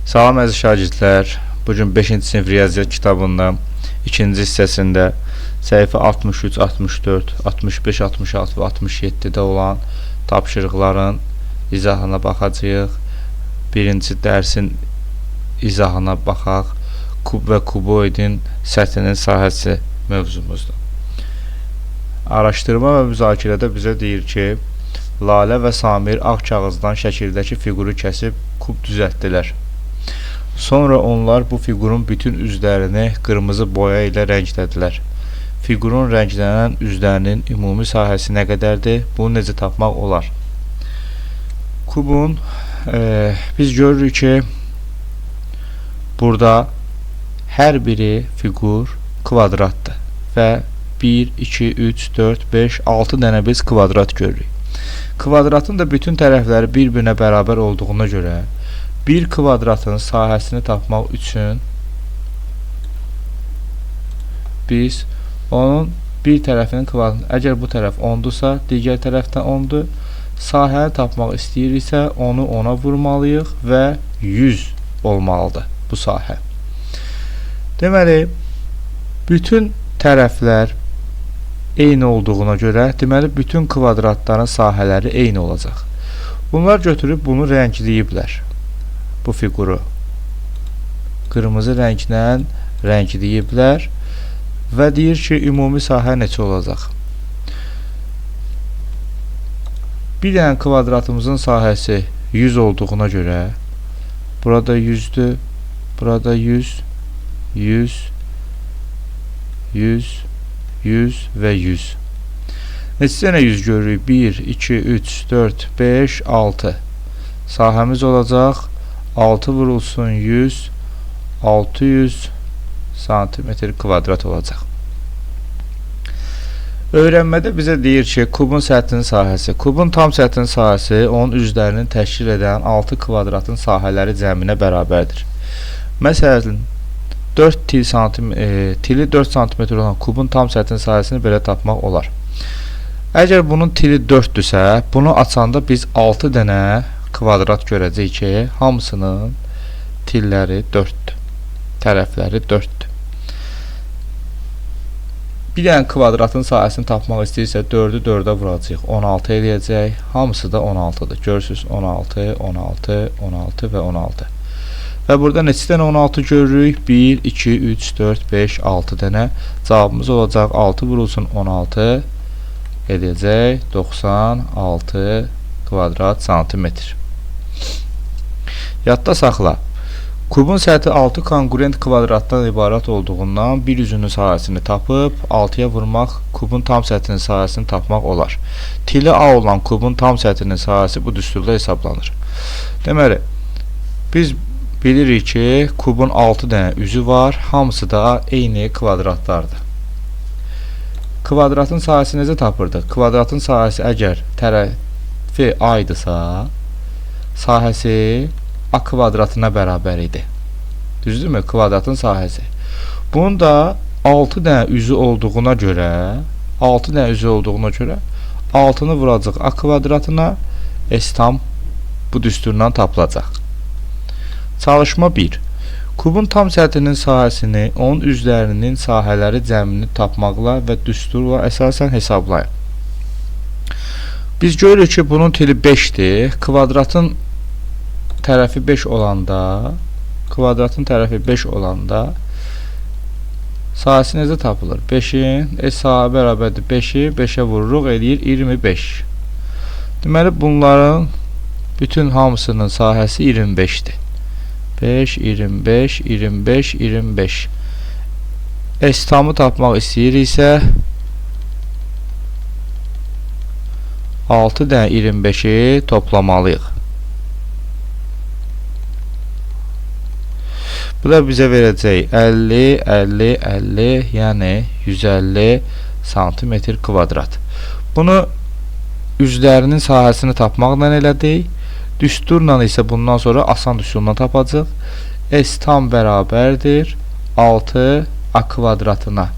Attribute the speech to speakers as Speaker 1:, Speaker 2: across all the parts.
Speaker 1: Salam əziz şagirdlər. Bugün 5-ci sinif riyaziyyat kitabında 2-ci hissəsində səhifə 63, 64, 65, 66 və 67-də olan tapşırıqların izahına baxacağıq. Birinci dərsin izahına baxaq. Kub və kuboidin səthinin sahəsi mövzumuzdur. Araşdırma və müzakirədə bizə deyir ki, Lalə və Samir ağ kağızdan şəkildəki fiquru kəsib kub düzəltdilər. Sonra onlar bu fiqurun bütün üzlərini qırmızı boya ilə rənglədilər. Fiqurun rənglənən üzlərinin ümumi sahəsi nə qədərdir? Bunu necə tapmaq olar? Kubun biz görürük ki, burada hər biri fiqur kvadratdır və 1, 2, 3, 4, 5, 6 dənə biz kvadrat görürük. Kvadratın da bütün tərəfləri bir-birinə bərabər olduğuna görə bir kvadratın sahəsini tapmaq üçün biz onun bir tərəfinin kvadratını, əgər bu tərəf 10-dursa, digər tərəfdən 10-dur, sahəni tapmaq istəyiriksə onu 10-a vurmalıyıq və 100 olmalıdır bu sahə. Deməli, bütün tərəflər eyni olduğuna görə, deməli, bütün kvadratların sahələri eyni olacaq. Bunlar götürüb bunu rəngləyiblər. Bu fiquru qırmızı rənglə rəngləyiblər və deyir ki, ümumi sahə neçə olacaq? Bir dənə kvadratımızın sahəsi 100 olduğuna görə burada 100-dür, burada 100, 100, 100, 100 və 100. Neçə dənə 100 görürük? 1, 2, 3, 4, 5, 6. Sahəmiz olacaq 6 vurulsun 100, 600 santimetr kvadrat olacaq. Öyrənmədə bizə deyir ki, kubun səthinin sahəsi. Kubun tam səthinin sahəsi onun üzlərinin təşkil edən 6 kvadratın sahələri cəminə bərabərdir. Məsələn, tili 4 cm olan kubun tam səthinin sahəsini belə tapmaq olar. Əgər bunun tili 4-dürsə, bunu açanda biz 6 dənə kvadrat görəcək ki, hamısının tilləri 4-dür, tərəfləri 4-dür. Bir dənə kvadratın sahəsini tapmaq istəyirsə 4-ü 4-ə vuracaq, 16 eləyəcək, hamısı da 16-dır. Görürsünüz, 16, 16, 16 və 16. Və burada neçə dənə 16 görürük? 1, 2, 3, 4, 5, 6 dənə. Cavabımız olacaq 6 vurulsun 16 edəcək 96 kvadrat santimetr. Yadda saxla. Kubun səthi 6 konkurent kvadratdan ibarət olduğundan bir üzünün sahəsini tapıb 6-ya vurmaq kubun tam səthinin sahəsini tapmaq olar. Tili A olan kubun tam səthinin sahəsi bu düsturda hesablanır. Deməli, biz bilirik ki, kubun 6 dənə üzü var, hamısı da eyni kvadratlardır. Kvadratın sahəsi necə tapırdıq? Kvadratın sahəsi əgər tərəfi A-dırsa, sahəsi A kvadratına bərabər idi. Düzdürmü? Kvadratın sahəsi. Bunun da 6 dənə üzü olduğuna görə 6-nı vuracaq A kvadratına, S tam bu düsturdan tapılacaq. Çalışma 1. Kubun tam səthinin sahəsini, onun üzlərinin sahələri cəmini tapmaqla və düsturla əsasən hesablayın. Biz görürük ki, bunun tili 5-dir. Kvadratın tərəfi 5 olanda sahəsi necə tapılır? 5-in sahə bərabərdir 5-i 5-ə vururuq, eləyir 25. Deməli, bunların bütün hamısının sahəsi 25-dir. 5, 25, 25, 25. S-tamı tapmaq istəyiriksə 6 dənə 25-i toplamalıyıq. Bu da bizə verəcək 50, 50, 50, yəni 150 santimetr kvadrat. Bunu üzlərinin sahəsini tapmaqla elədik. Düsturla isə bundan sonra asan düsturla tapacaq. S tam bərabərdir 6 A kvadratına.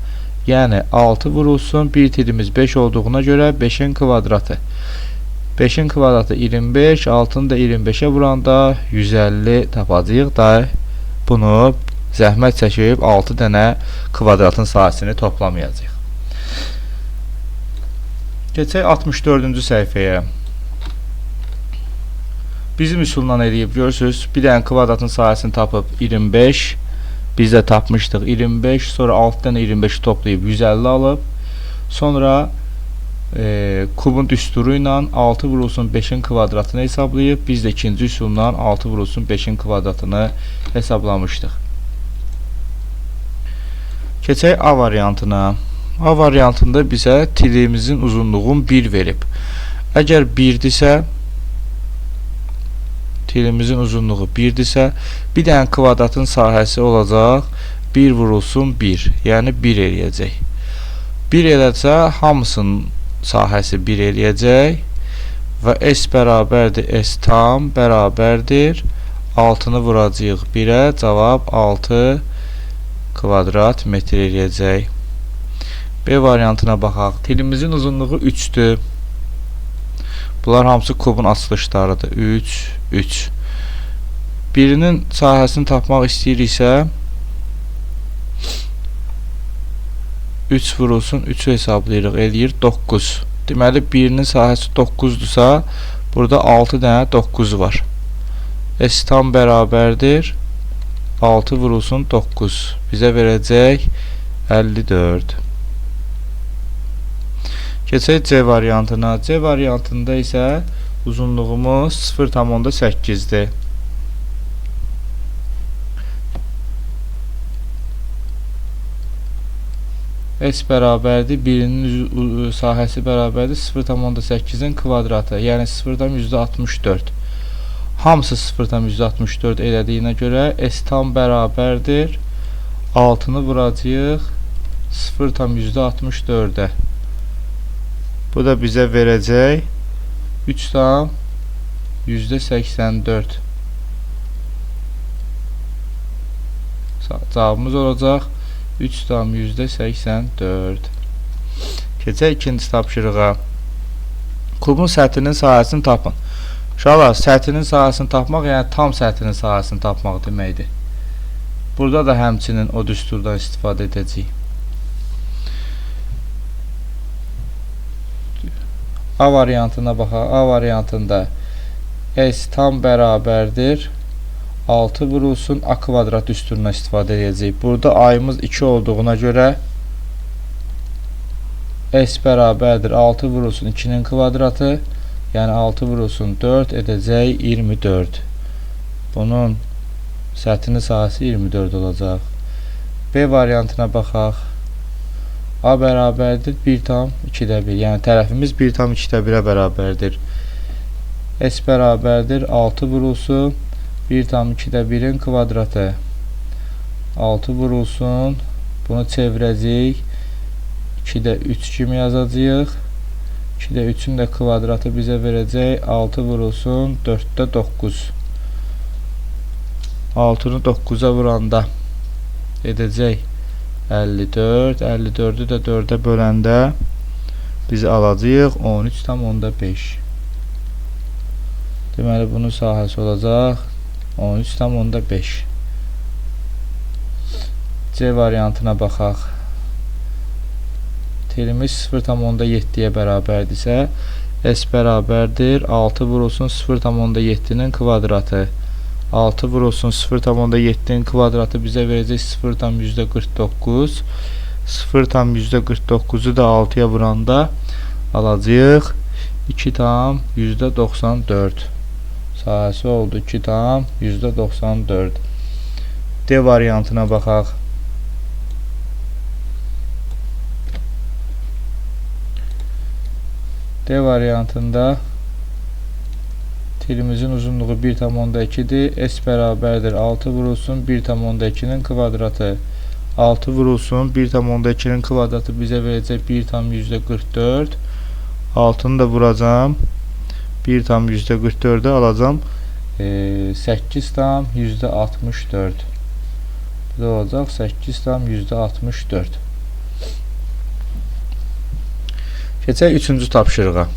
Speaker 1: Yəni 6 vurulsun, bir tilimiz 5 olduğuna görə 5-in kvadratı. 5'in kvadratı 25, 6'nı da 25'e vuranda 150 tapacağıq da bunu zəhmət çəkib 6 dənə kvadratın sahəsini toplamayacaq. Keçək 64-cü səhifəyə. Bizim üsuldan eləyib görürsünüz. Bir dənə kvadratın sahəsini tapıb 25. Biz də tapmışdıq 25. Sonra 6 dənə 25'i toplayıb 150 alıb. Sonra kubun düsturu ilə 6 vurulsun 5'in kvadratını hesablayıb. Biz də ikinci üsuldan 6 vurulsun 5'in kvadratını hesablamışdıq. Keçək A variantına. A variantında bizə tilimizin uzunluğun 1 verib. Əgər 1-dirsə, tilimizin uzunluğu 1-dirsə, bir dənə kvadratın sahəsi olacaq 1 vurulsun 1, yəni 1 eləyəcək. 1 eləsə, hamısının sahəsi 1 eləyəcək və S bərabərdir, S tam bərabərdir. 6'nı vuracaq 1'ə, cavab 6 kvadrat metr eləyəcək. B variantına baxaq. Tilimizin uzunluğu 3'dür. Bunlar hamısı kubun açılışlarıdır. 3, 3. Birinin sahəsini tapmaq istəyiriksə 3 vurulsun 3'ü hesablayırıq. Eləyir 9. Deməli birinin sahəsi 9'dursa burada 6 dənə 9 var. S tam bərabərdir 6 vurulsun 9. Bizə verəcək 54. Keçək C variantına. C variantında isə uzunluğumuz 0,8'dir. S bərabərdir, birinin sahəsi bərabərdir 0,8'in kvadratı, yəni 0,64. Hamısı 0,64 elədiyinə görə S tam bərabərdir 6'nı vuracaq 0,64'ə. Bu da bizə verəcək 3,84. Cavabımız olacaq 3,84. Keçək ikinci tapşırığa. Kubun səthinin sahəsini tapın. Uşaqlar, səthinin sahəsini tapmaq, yəni tam səthinin sahəsini tapmaq deməkdir. Burada da həmçinin o düsturdan istifadə edəcəyik. A variantına baxaq. A variantında S tam bərabərdir 6 vurulsun A kvadrat düsturuna istifadə edəcəyik. Burada ayımız 2 olduğuna görə S bərabərdir 6 vurulsun 2'nin kvadratı, yəni 6 vurulsun 4 edəcək 24. Bunun səthinin sahəsi 24 olacaq. B variantına baxaq. A bərabərdir 1,2'də 1. Yəni tərəfimiz 1,2'də 1'ə bərabərdir. S bərabərdir 6 vurulsun 1,2'də 1'in kvadratı. 6 vurulsun. Bunu çevirəcəyik. 2'də 3 kimi yazacağıq. 2'də 3'ün də kvadratı bizə verəcək 6 vurulsun 4'də 9. 6'nı 9'a vuranda edəcək 54. 54'ü də 4'ə böləndə biz alacağıq 13,5. Deməli bunun sahəsi olacaq 13,5. C variantına baxaq. Telimiz 0,7'yə bərabərdirsə S bərabərdir 6 vurulsun 0,7'nin kvadratı. 6 vurulsun 0,7'nin kvadratı bizə verəcək 0,49. 0,49'u da 6'ya vuranda alacağıq 2,94. Sahəsi oldu 2,94. D variantına baxaq. D variantında telimizin uzunluğu 1,2'dir. S bərabərdir 6 vurulsun 1,2'nin kvadratı. 6 vurulsun 1,2'nin kvadratı bizə verəcək 1,44. 6'nı da vuracam 1,44'ü alacam 8,64. Bu da olacaq 8,64. Keçək üçüncü tapşırığa.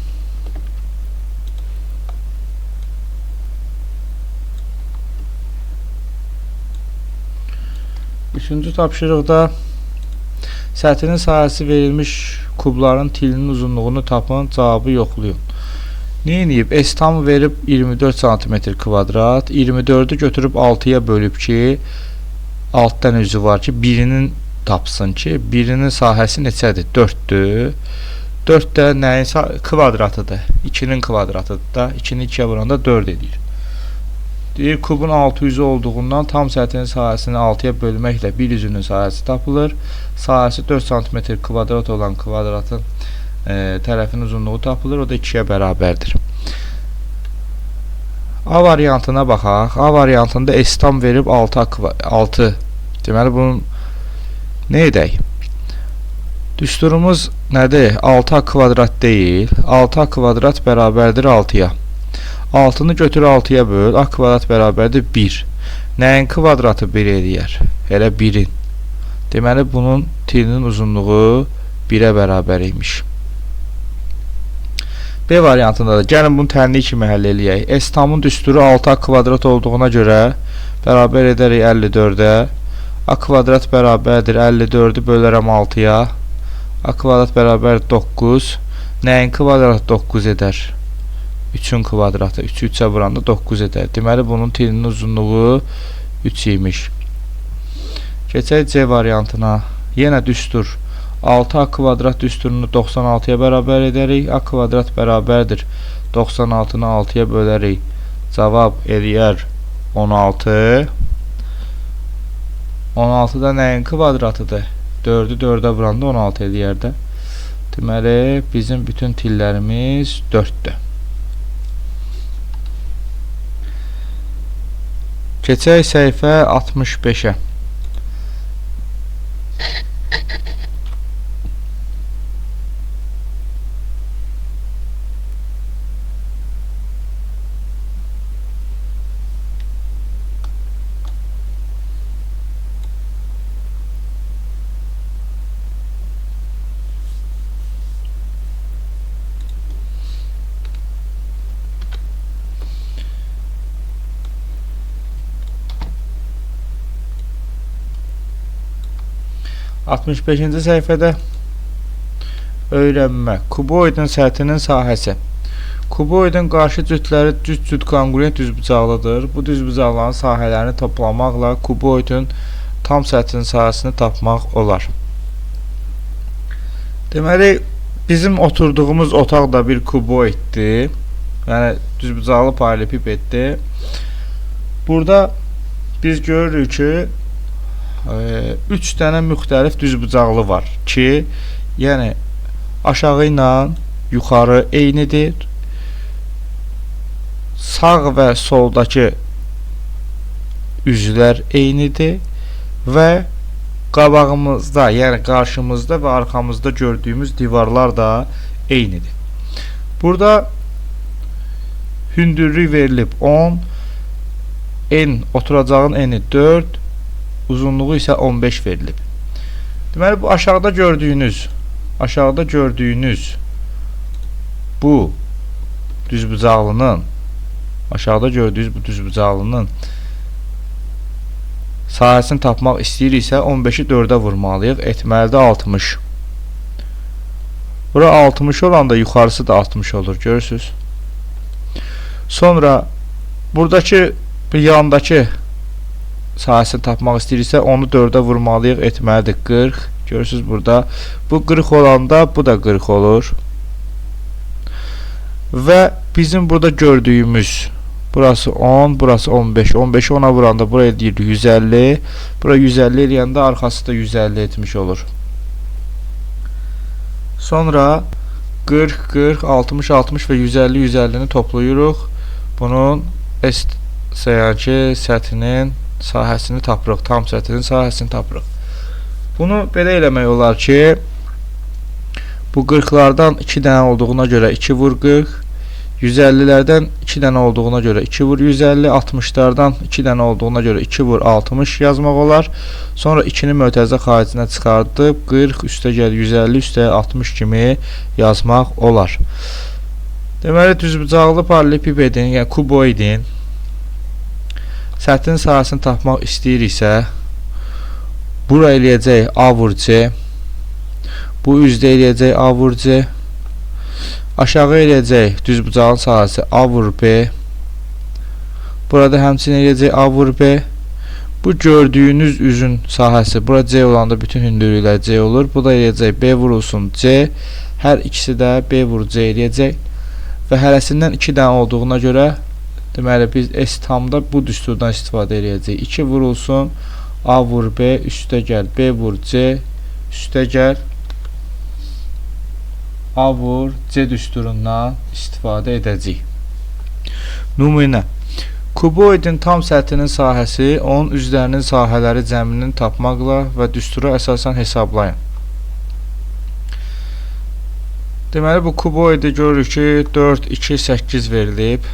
Speaker 1: Üçüncü tapşırıqda səthinin sahəsi verilmiş kubların tilinin uzunluğunu tapın, cavabı yoxlayın. Neyiniyib? S tam verib 24 cm kvadrat, 24'ü götürüb 6'ya bölüb ki, altdan üzü var ki, birinin tapsın ki, birinin sahəsi neçədir? 4'dür. 4 də nəyin kvadratıdır? 2'nin kvadratıdır da, 2'ni 2'ye vuranda 4 edir. Deyir, kubun 6 üzü olduğundan tam səthinin sahəsini 6'ya bölməklə bir üzünün sahəsi tapılır. Sahəsi 4 cm kvadrat olan kvadratın tərəfin uzunluğu tapılır. O da 2'yə bərabərdir. A variantına baxaq. A variantında S tam verib 6. Deməli, bunun nə edək? Düsturumuz nədir? 6A kvadrat deyil. 6A kvadrat bərabərdir 6'ya. 6'nı götür 6'ya böl. A kvadrat bərabərdir 1. Nəyin kvadratı 1 eləyər? Elə 1'in. Deməli, bunun tilinin uzunluğu 1'ə bərabər imiş. B variantında da gəlin bunu tənlik kimi həll eləyək. S tamın düsturu 6A kvadrat olduğuna görə bərabər edərik 54'ə. A kvadrat bərabərdir 54'ü bölərəm 6'ya. A kvadrat bərabər 9. Nəyin kvadratı 9 edər? 3'ün kvadratı. 3'ü 3'ə vuranda 9 edər. Deməli, bunun tilinin uzunluğu 3 imiş. Keçək C variantına. Yenə düstur. 6A kvadrat düsturunu 96'ya bərabər edərik. A kvadrat bərabərdir 96'nı 6'ya bölərik. Cavab eləyər 16. 16 da nəyin kvadratıdır? 4'ü 4'ə vuranda 16 eləyər də. Deməli, bizim bütün tillərimiz 4'dür. Keçək səhifə 65'ə. Altmış 5-ci səhifədə öyrənmə. Kuboidin səthinin sahəsi. Kuboidin qarşı cütləri cüt konqruent düzbucaqlıdır. Bu düzbucaqların sahələrini toplamaqla kuboidin tam səthinin sahəsini tapmaq olar. Deməli, bizim oturduğumuz otaq da bir kuboiddir. Yəni, düzbucaqlı paralelipipeddir. Burada biz görürük ki, 3 dənə müxtəlif düzbucaqlı var ki, yəni aşağı ilə yuxarı eynidir. Sağ və soldakı üzlər eynidir və qabağımızda, yəni qarşımızda və arxamızda gördüyümüz divarlar da eynidir. Burada hündürlük verilib 10, oturacağın eni 4, uzunluğu isə 15 verilib. Deməli, bu aşağıda gördüyünüz bu düzbucaqlının sahəsini tapmaq istəyiriksə 15'i 4'ə vurmalıyıq. Etməlidir 60. Bura 60 olanda yuxarısı da 60 olur. Görürsünüz. Sonra buradakı yandakı sahəsini tapmaq istəyiriksə onu 4'ə vurmalıyıq. Etməlidir 40. Görürsünüz burada. Bu 40 olanda bu da 40 olur. Və bizim burada gördüyümüz burası 10, burası 15. 15'i 10'a vuranda buraya deyir 150. Bura 150 eləyəndə arxası da 150 etmiş olur. Sonra 40, 40, 60, 60 və 150, 150'ni toplayırıq. Bunun səthinin sahəsini tapırıq. Tam səthinin sahəsini tapırıq. Bunu belə eləmək olar ki, bu 40'lardan 2 dənə olduğuna görə 2 vur 40, 150'lərdən 2 dənə olduğuna görə 2 vur 150, 60'lardan 2 dənə olduğuna görə 2 vur 60 yazmaq olar. Sonra 2'ni mötərizə xaricinə çıxardıb 40 üstə gəl 150 üstə 60 kimi yazmaq olar. Deməli, düzbucaqlı paralelipipedin, yəni kuboidin səthin sahəsini tapmaq istəyiriksə Bura eləyəcək A vur C. Bu üzdə eləyəcək A vur C. Aşağı eləyəcək düzbucağın sahəsi A vur B. Burada həmçinin eləyəcək A vur B. Bu gördüyünüz üzün sahəsi, bura C olanda bütün hündürlüklər C olur. Bu da eləyəcək B vurulsun C. Hər ikisi də B vur C eləyəcək. Və hərəsindən 2 dənə olduğuna görə deməli biz S tamda bu düsturdan istifadə eləyəcəyik. 2 vurulsun A vur B üstə gəl B vur C üstə gəl A vur C düsturundan istifadə edəcəyik. Nümunə: kuboidin tam səthinin sahəsi onun üzlərinin sahələri cəmini tapmaqla və düstura əsasən hesablayın. Deməli bu kuboidi görürük ki 4, 2, 8 verilib.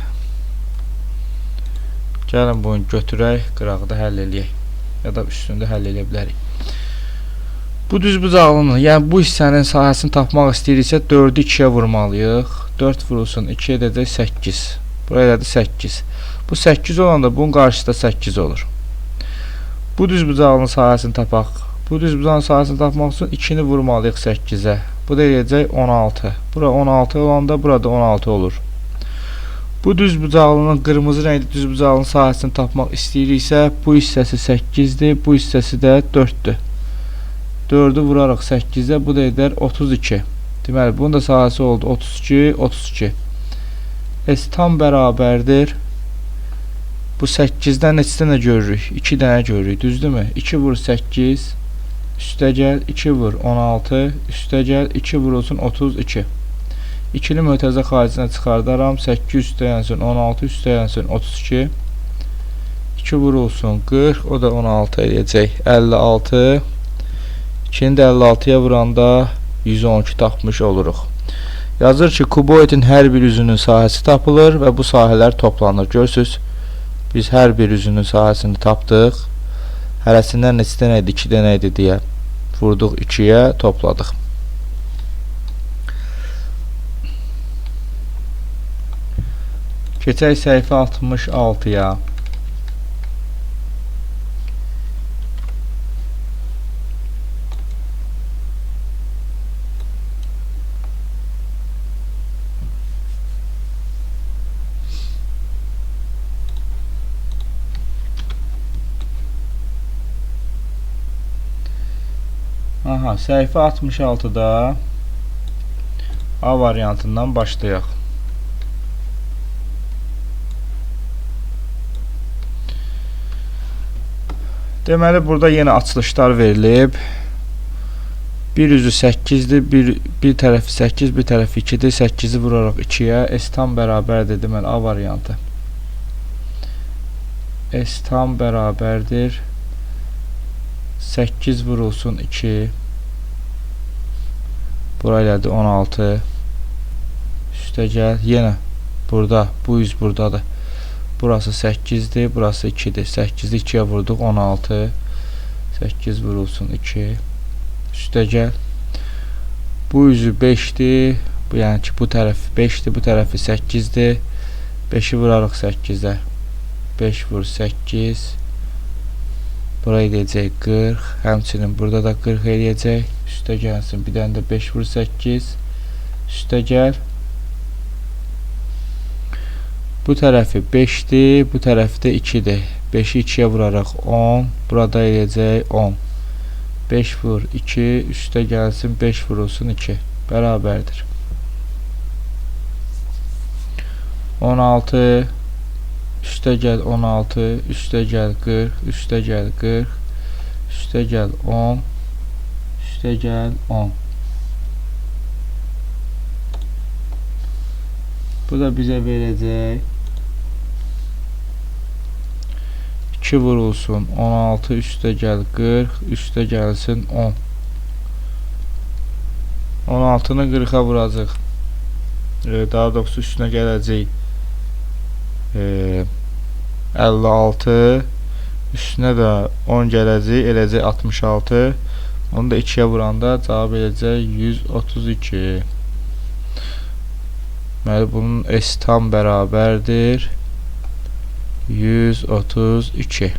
Speaker 1: Gəlin bunu götürək, qıraqda həll eləyək ya da üstündə həll eləyə bilərik. Bu düzbucaqlının, yəni bu hissənin sahəsini tapmaq istəyiriksə 4-ü 2-yə vurmalıyıq. 4 vurulsun 2 edəcək 8. Buraya da 8. Bu 8 olanda bunun qarşısında 8 olur. Bu düzbucağlının sahəsini tapaq. Bu düzbucağın sahəsini tapmaq üçün 2-ni vurmalıyıq 8-ə. Bu da eləyəcək 16. Bura 16 olanda burada 16 olur. Bu düzbucaqlının qırmızı rəngli düzbucaqlının sahəsini tapmaq istəyiriksə bu hissəsi 8-dir, bu hissəsi də 4-dür. 4-ü vurarıq 8-ə, bu da edər 32. Deməli bunun da sahəsi oldu 32, 32. S tam bərabərdir. Bu 8-dən neçə dənə görürük? 2 dənə görürük, düzdürmü? 2 vur 8 üstə gəl, 2 vur 16 üstə gəl, 2 vurulsun 32. İkili mötərizə xaricinə çıxardaram. 8 üstə yansın 16 üstə yansın 32. 2 vurulsun 40, o da 16 eləyəcək 56. 2-ni də 56-ya vuranda 112 tapmış oluruq. Yazır ki kuboidin hər bir üzünün sahəsi tapılır və bu sahələr toplanır. Görürsüz, biz hər bir üzünün sahəsini tapdıq. Hərəsindən neçə dənə idi? 2 dənə idi deyə vurduq 2-yə, topladıq. Keçək səhifə 66-ya. Aha, səhifə 66-da A variantından başlayaq. Deməli burada yenə açılışlar verilib. Bir üzü 8-dir, bir tərəfi 8, bir tərəfi 2-dir. 8-i vuraraq 2-yə S tam bərabərdir. Deməli A variantı. S tam bərabərdir 8 vurulsun 2. Burayladır 16. Üstə gəl. Yenə burada, bu üz buradadır. Burası 8'dir, burası 2'dir. 8'i 2'ye vurduq 16. 8 vurulsun 2. Üstə gəl. Bu üzü 5'dir. Bu yəni ki bu tərəf 5'dir, bu tərəfi 8'dir. 5'i vurarıq 8'ə. 5 vur 8. Burayı eləyəcək 40. Həmçinin burada da 40 eləyəcək. Üstə gəlsin. Bir dənə də 5 vur 8. Üstə gəl. Bu tərəfi 5'dir, bu tərəfi də 2'dir. 5'i 2'yə vuraraq 10. Burada eləyəcək 10. 5 vur 2. Üstə gəlsin 5 vurulsun 2. Bərabərdir. 16. Üstə gəl 16. Üstə gəl 40. Üstə gəl 40. Üstə gəl 10. Üstə gəl 10. Bu da bizə verəcək 2 vurulsun 16 üstə gəl 40 üstə gəlsin 10. 16'nı 40'a vuracaq. Daha doğrusu üstünə gələcək 56. Üstünə də 10 gələcək, eləcək 66. Onu da 2'yə vuranda cavab eləcək 132. Deməli bunun S tam bərabərdir 132.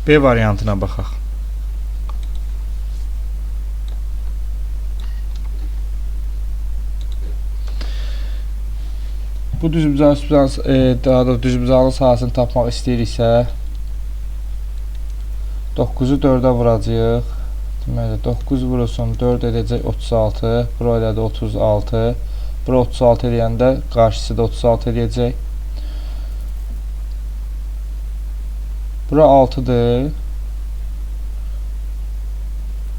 Speaker 1: B variantına baxaq. Bu düzbucaqlı sahəsini tapmaq istəyiriksə 9-u 4-ə vuracağıq. Deməli 9 vurulsun 4 edəcək 36. Bura elədi 36. Bura 36 eləyəndə qarşısı da 36 eləyəcək. Bura 6-dır.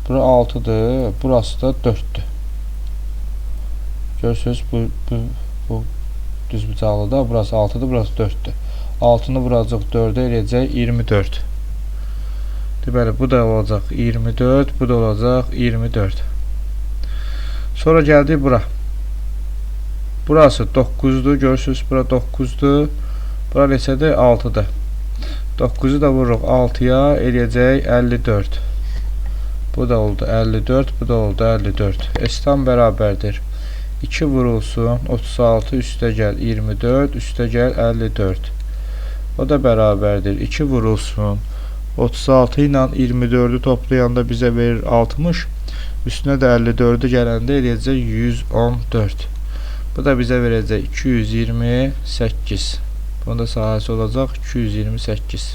Speaker 1: Bura 6-dır. Burası da 4-dür. Görürsünüz bu düzbucaqlıda. Burası 6-dır, burası 4-dür. 6-nı vuracaq 4-ə eləyəcək 24. Deməli, bu da olacaq 24, bu da olacaq 24. Sonra gəldik bura. Burası 9-dur, görürsünüz, bura 9-dur. Bura neçədir? 6-dır. 9-u da vururuq 6-ya, eləyəcək 54. Bu da oldu 54, bu da oldu 54. S-tam bərabərdir. 2 vurulsun 36, üstə gəl 24, üstə gəl 54. O da bərabərdir. 2 vurulsun 36 ilə 24-ü toplayanda bizə verir 60. Üstünə də 54-ü gələndə eləyəcək 114. Bu da bizə verəcək 228. Bunun da sahəsi olacaq 228.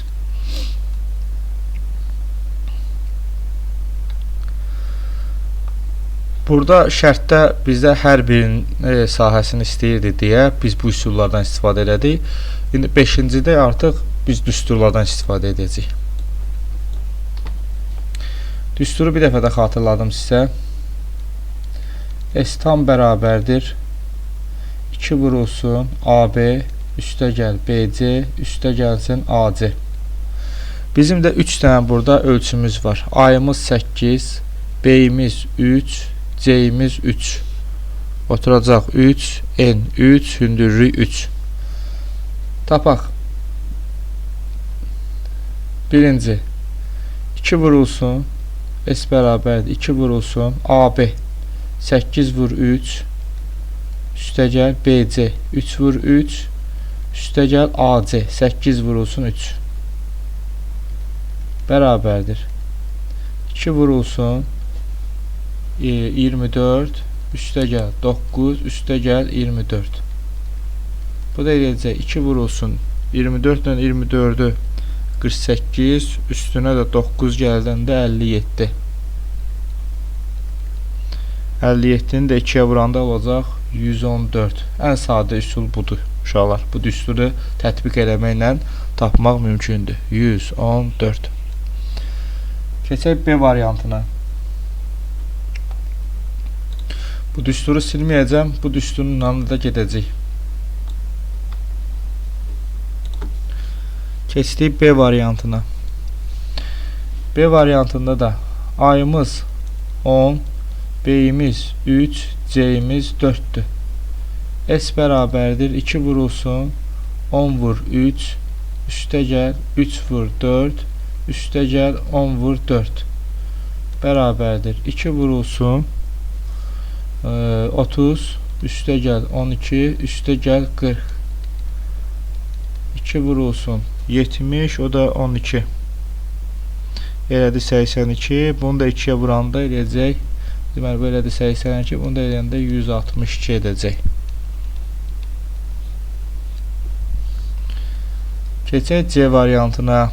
Speaker 1: Burada şərtdə bizdə hər birinin sahəsini istəyirdi deyə biz bu üsullardan istifadə elədik. İndi 5-cidə artıq biz düsturlardan istifadə edəcəyik. Düsturu bir dəfə də xatırladım sizə. S tam bərabərdir. 2 vurulsun AB, üstə gəl BC, üstə gəlsin AC. Bizim də 3 dənə burada ölçümüz var. A-yımız 8, B-yimiz 3, C-yimiz 3. Oturacaq 3, N 3, hündürlük 3. Tapaq. Birinci 2 vurulsun S bərabərdir 2 vurulsun AB 8 vur 3 üstə gəl BC 3 vur 3 üstə gəl AC 8 vurulsun 3 bərabərdir 2 vurulsun 24 üstə gəl 9 üstə gəl 24. Bu da eləyəcək 2 vurulsun 24 ilə 24-ü 48, üstünə də 9 gəldəndə 57. 57-ni də 2-yə vuranda olacaq 114. Ən sadə üsul budur uşaqlar. Bu düsturu tətbiq eləməklə tapmaq mümkündür. 114. Keçək B variantına. Bu düsturu silməyəcəm. Bu düsturun yanında da gedəcək. Keçdik B variantına. B variantında da A-yımız 10, B-yimiz 3, C-yimiz 4'dür. S bərabərdir 2 vurulsun 10 vur 3, üstə gəl 3 vur 4, üstə gəl 10 vur 4. Bərabərdir 2 vurulsun 30, üstə gəl 12, üstə gəl 40. 2 vurulsun 70, o da 12. Elədi 82. Bunu da 2-yə vuranda eləyəcək. Deməli, bu elədi 82. Bunu da eləyəndə 162 edəcək. Keçək C variantına.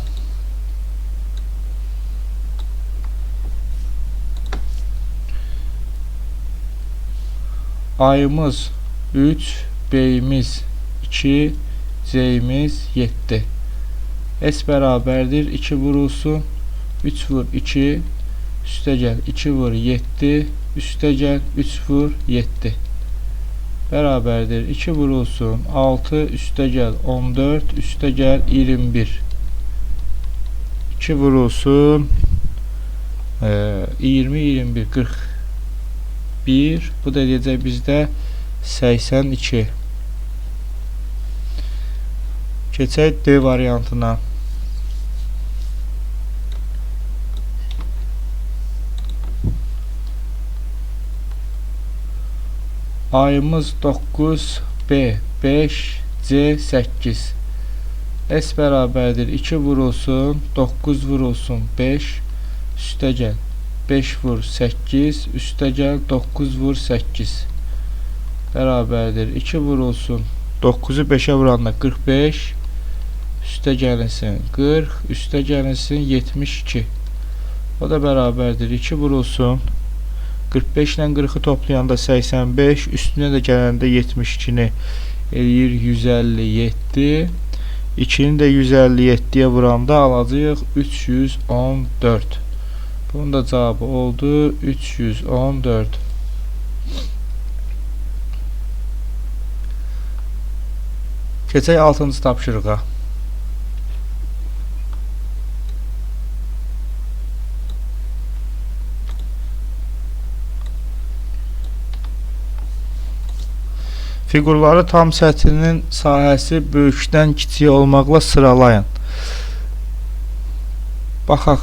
Speaker 1: A-yımız 3, B-yimiz 2, C-yimiz 7. S bərabərdir 2 vurulsun 3 vur 2 üstə gəl 2 vur 7 üstə gəl 3 vur 7 bərabərdir 2 vurulsun 6 üstə gəl 14 üstə gəl 21 2 vurulsun 20 21 41 bu da eləyəcək bizdə 82. Keçək D variantına. A-yımız 9, B 5, C 8. S bərabərdir 2 vurulsun 9 vurulsun 5 üstə gəl 5 vur 8 üstə gəl 9 vur 8 bərabərdir 2 vurulsun 9'u 5'e vuranda 45 üstə gəlinsin 40 üstə gəlinsin 72 o da bərabərdir 2 vurulsun 45 ilə 40'ı toplayanda 85 üstünə də gələndə 72'ni eləyir 157 2'ni də 157'ye vuranda alacağıq 314 bunun da cavabı oldu 314 Keçək 6-cı tapşırığa Fiqurları tam səthinin sahəsi böyükdən kiçiyə olmaqla sıralayın. Baxaq.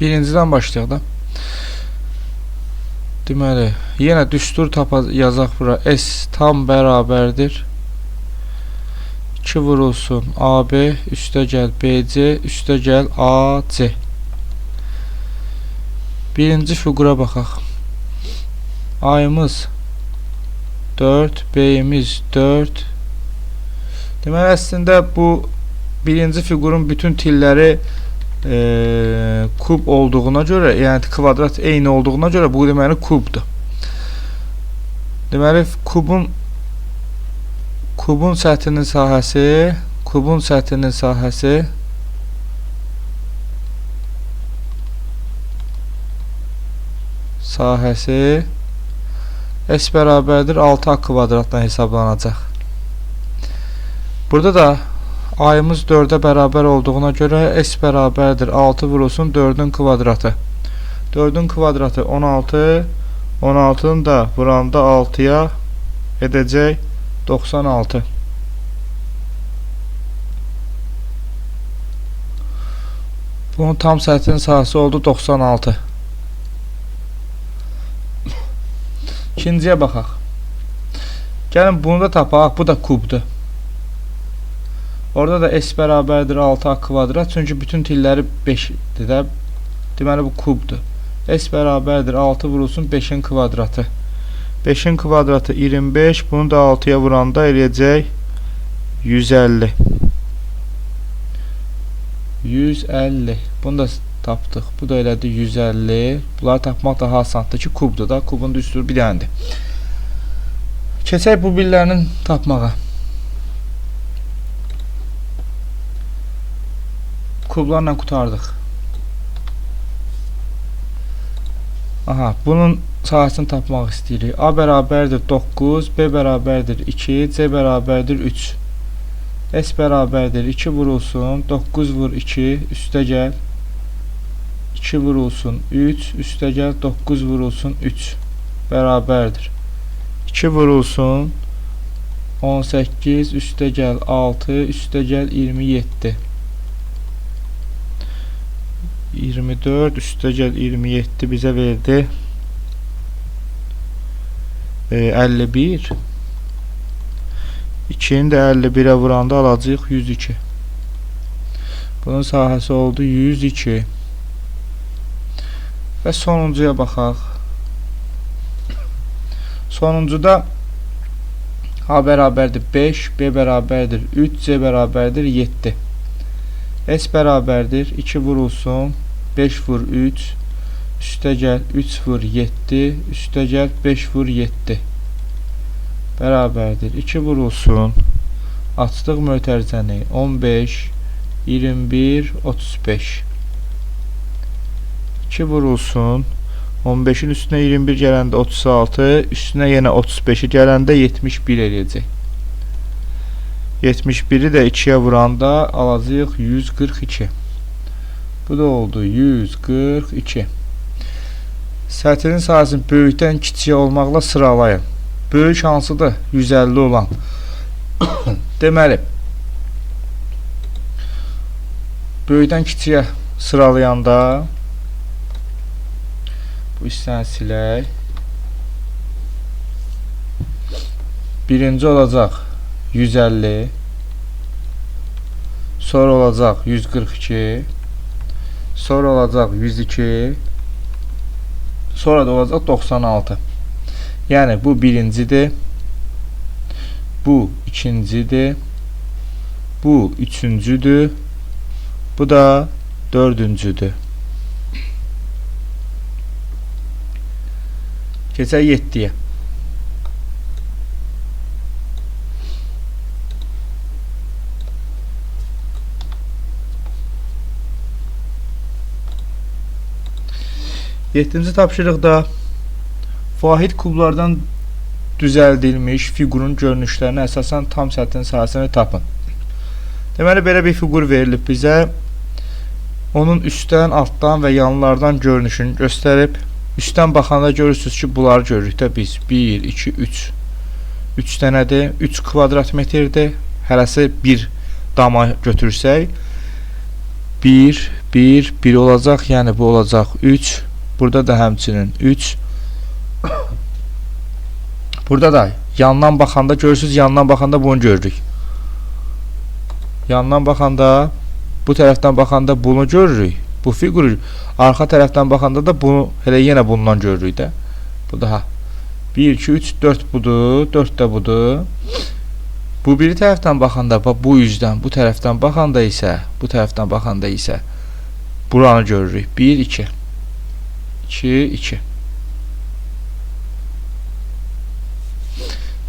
Speaker 1: Birincidən başlayaq da. Deməli, yenə düstur yazaq bura. S tam bərabərdir. 2 vurulsun AB üstə gəl BC üstə gəl AC. Birinci fiqura baxaq. A'mız 4, B'miz 4. Deməli, əslində bu birinci fiqurun bütün tilləri kub olduğuna görə, yəni kvadrat eyni olduğuna görə bu deməli kubdur. Deməli, kubun səthinin sahəsi S bərabərdir 6A kvadratdan hesablanacaq. Burada da A'mız 4'e bərabər olduğuna görə S bərabərdir 6 vurulsun 4'ün kvadratı. 4'ün kvadratı 16. 16'nın da vuranda 6'ya edəcək 96. Bunun tam səthinin sahəsi oldu 96. İkinciyə baxaq. Gəlin bunu da tapaq. Bu da kubdur. Orada da S bərabərdir 6A kvadrat. Çünki bütün tilləri 5'dir də. Deməli bu kubdur. S bərabərdir 6 vurulsun 5'in kvadratı. 5'in kvadratı 25. Bunu da 6'ya vuranda eləyəcək 150. 150. Bunu da tapdıq. Bu da elədi 150. Bunları tapmaq daha asandır ki, kubdur da. Kubun düstur bir dənədir. Keçək bu birlərini tapmağa. Kublarla qutardıq. Aha, bunun sahəsini tapmaq istəyirik. A bərabərdir 9, B bərabərdir 2, C bərabərdir 3. S bərabərdir 2 vurulsun 9 vur 2 üstə gəl 2 vurulsun 3 üstə gəl 9 vurulsun 3 bərabərdir 2 vurulsun 18 üstə gəl 6 üstə gəl 27 24 üstə gəl 27 bizə verdi 51 2'ni də 51'e vuranda alacağıq 102. Bunun sahəsi oldu 102. Və sonuncuya baxaq. Sonuncuda A bərabərdir 5, B bərabərdir 3, C bərabərdir 7. S bərabərdir 2 vurulsun 5 vur 3 üstə gəl 3 vur 7 üstə gəl 5 vur 7 bərabərdir 2 vurulsun açdıq mötərizəni 15 21 35 2 vurulsun 15'in üstünə 21 gələndə 36 üstünə yenə 35'i gələndə 71 eləyəcək 71'i də 2'yə vuranda alacağıq 142 bu da oldu 142 səthinin sahəsini böyükdən kiçiyə olmaqla sıralayın böyük hansıdır? 150 olan. Deməli, böyükdən kiçiyə sıralayanda bu hissəni silək. Birinci olacaq 150, sonra olacaq 142, sonra olacaq 102, sonra da olacaq 96. Yəni bu birincidir, bu ikincidir, bu üçüncüdür, bu da dördüncüdür. Keçək 7-yə. Yeddinci tapşırıqda vahid kublardan düzəldilmiş fiqurun görünüşlərinə əsasən tam səthin sahəsini tapın. Deməli, belə bir fiqur verilib bizə. Onun üstdən, altdan və yanlardan görünüşünü göstərib. Üstdən baxanda görürsünüz ki, bunları görürük də biz. 1, 2, 3. 3 dənədir. 3 kvadrat metrdir. Hərəsi bir dama götürsək 1, 1, 1 olacaq. Yəni bu olacaq 3. Burada da həmçinin 3. Burada da yandan baxanda görürsünüz, yandan baxanda bunu görürük. Yandan baxanda, bu tərəfdən baxanda bunu görürük. Bu fiquru arxa tərəfdən baxanda da bunu elə yenə bundan görürük də. Bu daha 1, 2, 3, 4 budur, 4 də budur. Bu biri tərəfdən baxanda, bu üzdən, bu tərəfdən baxanda isə, buranı görürük. 1, 2. 2, 2.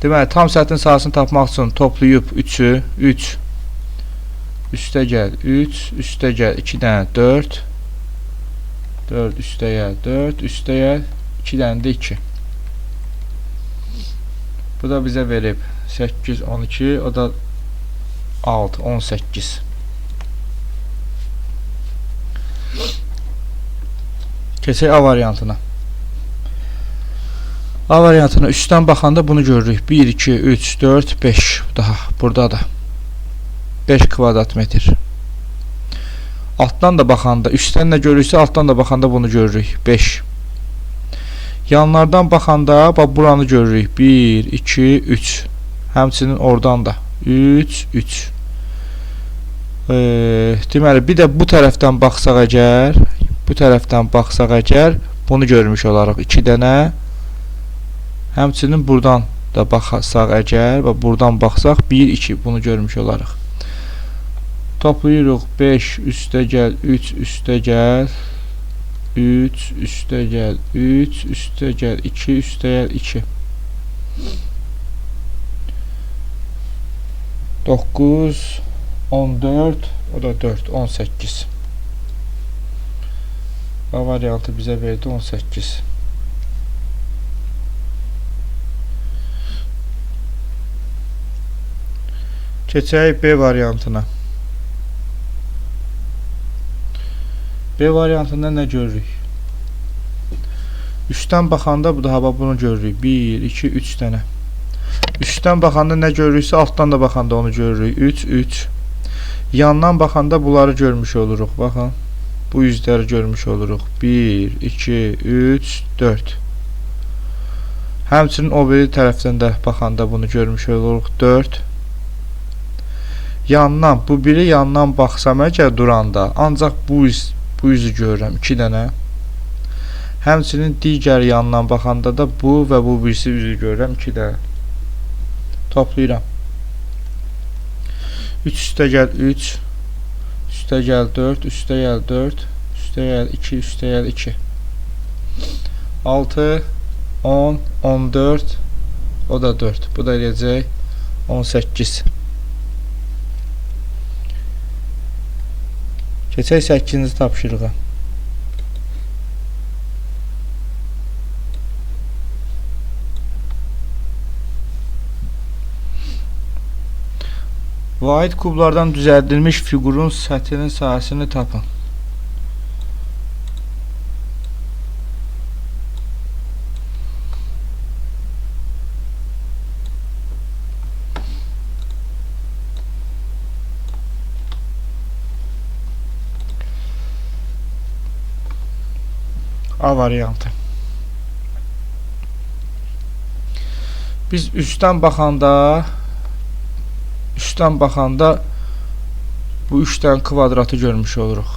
Speaker 1: Deməli, tam səthin sahəsini tapmaq üçün toplayıb 3'ü, 3. Üstə gəl 3, üstə gəl 2 dənə 4. 4 üstə gəl 4, üstə gəl 2 dənə də 2. Bu da bizə verib 8, 12, o da 6, 18. Keçək A variantına. A variantına üstdən baxanda bunu görürük. 1, 2, 3, 4, 5. Daha burada da 5 kvadrat metr. Altdan da baxanda, üstdən də görürüksə, altdan da baxanda bunu görürük. 5. Yanlardan baxanda buranı görürük. 1, 2, 3. Həmçinin oradan da 3, 3. Deməli, bir də bu tərəfdən baxsaq əgər, bunu görmüş olaraq 2 dənə. Həmçinin buradan da baxsaq əgər, buradan baxsaq 1, 2 bunu görmüş olaraq. Toplayırıq 5 üstə gəl 3 üstə gəl 3 üstə gəl 3 üstə gəl 2 üstə gəl 2. 9 14, o da 4, 18. A variantı bizə verdi 18. Keçək B variantına. B variantında nə görürük? Üstdən baxanda bu daha bunu görürük. 1, 2, 3 dənə. Üstdən baxanda nə görürüksə, altdan da baxanda onu görürük. 3, 3. Yandan baxanda bunları görmüş oluruq. Baxın. Bu yüzləri görmüş oluruq. 1, 2, 3, 4. Həmçinin o biri tərəfdən də baxanda bunu görmüş oluruq. 4. Yandan, bu biri yandan baxsam əgər duranda, ancaq bu yüzü görürəm. 2 dənə. Həmçinin digər yandan baxanda da bu və bu birisi yüzü görürəm. 2 dənə. Toplayıram. 3 üstə gəl 3. Üstə gəl 4, üstə gəl 4, üstə gəl 2, üstə gəl 2. 6, 10, 14, o da 4. Bu da eləyəcək 18. Keçək 8-ci tapşırığa. Vahid kublardan düzəldilmiş fiqurun səthinin sahəsini tapın. A variantı. Biz üstdən baxanda bu 3 dənə kvadratı görmüş oluruq.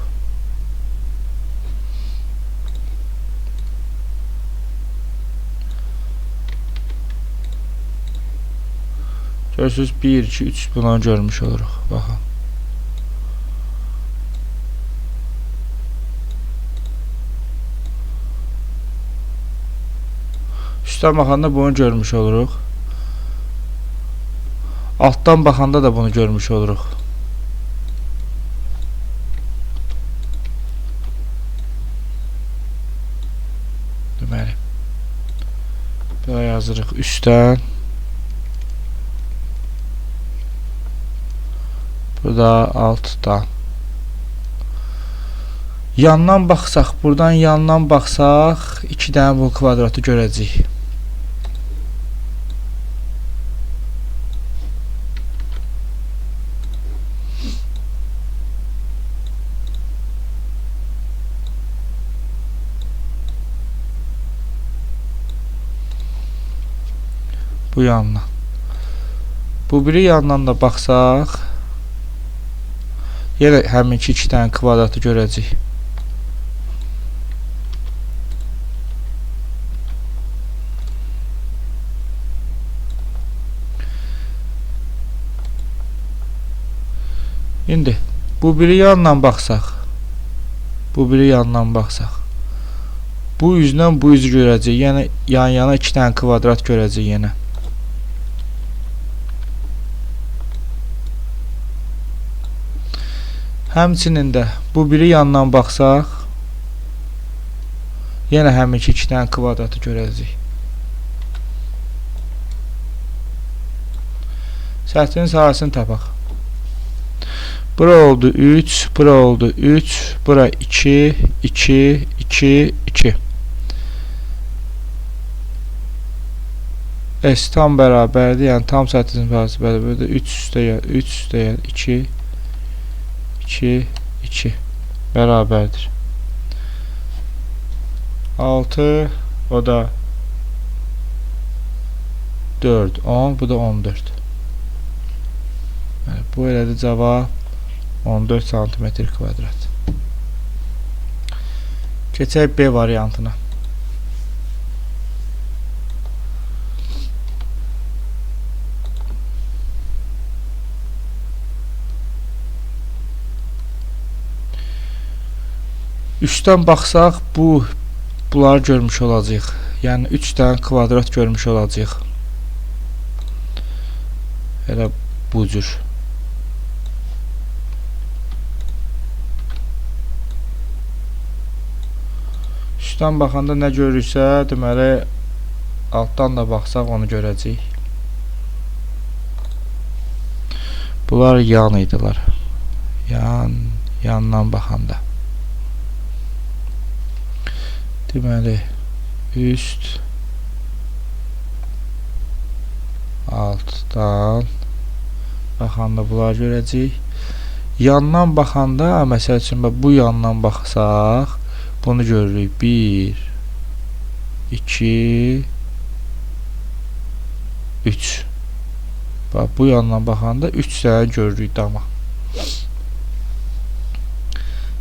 Speaker 1: Görürsünüz 1, 2, 3 bunu görmüş oluruq. Baxın. Üstdən baxanda bunu görmüş oluruq. Altdan baxanda da bunu görmüş oluruq. Deməli, belə yazırıq üstdən. Burada altdan. Yandan baxsaq, buradan yandan baxsaq 2 dənə bu kvadratı görəcəyik. Bu yandan. Bu biri yandan da baxsaq yenə həminki 2 dənə kvadratı görəcəyik. İndi bu biri yandan baxsaq, bu üzdən bu üzü görəcəyik. Yəni yan-yana 2 dənə kvadrat görəcəyik yenə. Həmçinin də bu biri yandan baxsaq, yenə həminki 2 dənə kvadratı görəcəyik. Səthinin sahəsini tapaq. Bura oldu 3, bura oldu 3, bura 2, 2, 2, 2. S tam bərabərdir, yəni tam səthinin sahəsi bərabərdir. 3 üstə 2, 2, 2 bərabərdir. 6, o da 4, 10, bu da 14. Yəni, bu elədir cavab 14 santimetr kvadrat. Keçək B variantına. Üstdən baxsaq, bunları görmüş olacaq. Yəni 3 dənə kvadrat görmüş olacaq. Elə bu cür. Üstdən baxanda nə görürsə, deməli altdan da baxsaq onu görəcəyik. Bunlar yan idiler. Yandan baxanda. Deməli üst altdan baxanda bunları görəcəyik. Yandan baxanda, məsəl üçün bu yandan baxsaq, bunu görürük. 1, 2, 3. Bax, bu yandan baxanda 3 dənə görürük dama.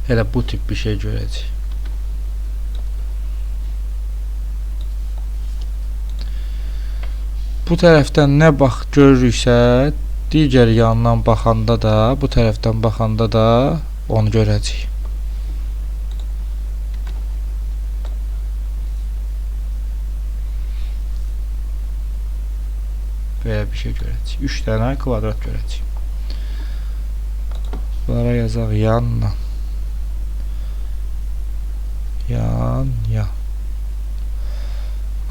Speaker 1: Elə bu tip bir şey görəcəyik. Bu tərəfdən nə bax görürüksə, digər yandan baxanda da, bu tərəfdən baxanda da onu görəcəyik. Belə bir şey görəcəyik. 3 dənə kvadrat görəcəyik. Bunlara yazaq yandan. Yan.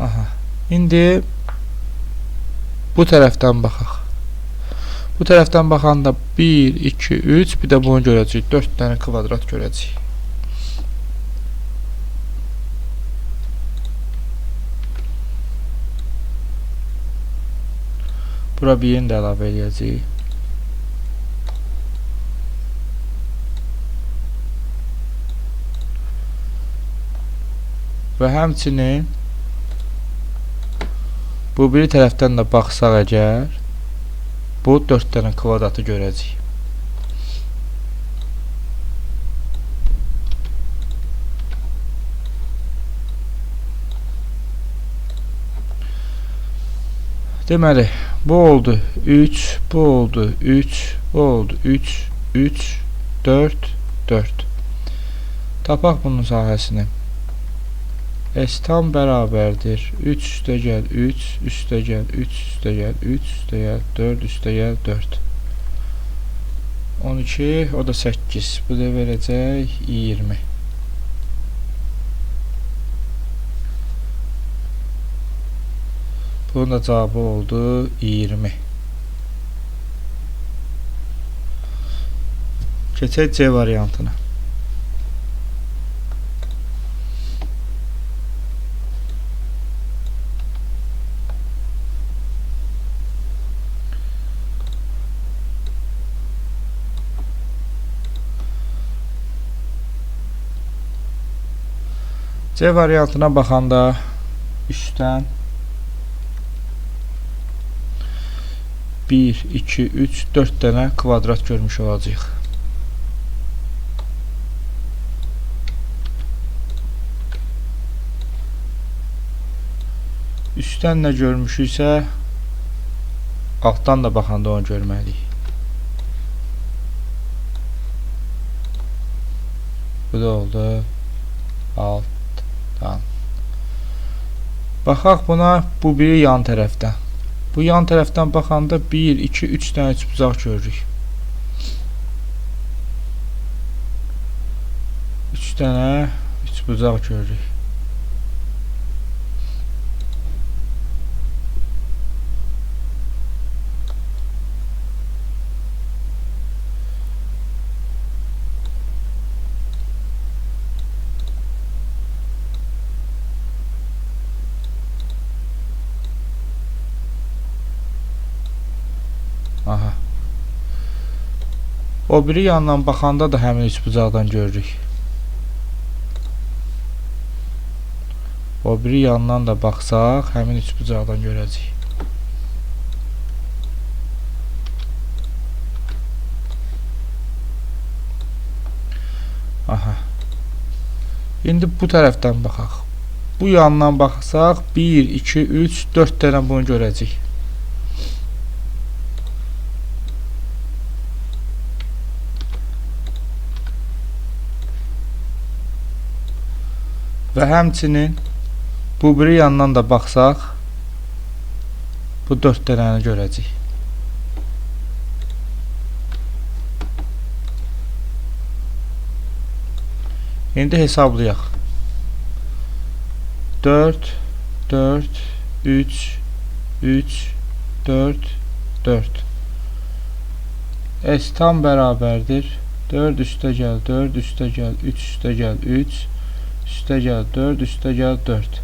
Speaker 1: Aha. İndi bu tərəfdən baxaq. Bu tərəfdən baxanda 1, 2, 3, bir də bunu görəcəyik. 4 dənə kvadrat görəcəyik. Bura birini də əlavə edəcəyik. Və həmçinin Bu biri tərəfdən də baxsaq əgər, bu 4 dənə kvadratı görəcəyik. Deməli, bu oldu 3, bu oldu 3, bu oldu 3, 3, 4, 4. Tapaq bunun sahəsini. S tam bərabərdir 3 üstəgəl 3, üstəgəl 3, üstəgəl 3, üstəgəl 4, üstəgəl 4. 12, o da 8. Bu da verəcək 20. Bunun da cavabı oldu 20. Keçək C variantına. C variantına baxanda üstdən 1, 2, 3, 4 dənə kvadrat görmüş olacaq. Üstdən nə görmüşüksə, altdan da baxanda onu görməliyik. Bu da oldu altdan. Baxaq buna, bu biri yan tərəfdən. Bu yan tərəfdən baxanda 1, 2, 3 dənə üçbucaq görürük. 3 dənə üçbucaq görürük. Aha. O biri yandan baxanda da həmin üçbucaqdan görürük. O biri yandan da baxsaq, həmin üçbucaqdan görəcəyik. Aha. İndi bu tərəfdən baxaq. Bu yandan baxsaq, 1, 2, 3, 4 dənə bunu görəcəyik. Və həmçinin bu biri yandan da baxsaq, bu 4 dənəni görəcəyik. İndi hesablayaq. 4, 4, 3, 3, 4, 4. S tam bərabərdir. 4 üstəgəl 4, üstəgəl 3, üstəgəl 3, üstəgəl 4, üstəgəl 4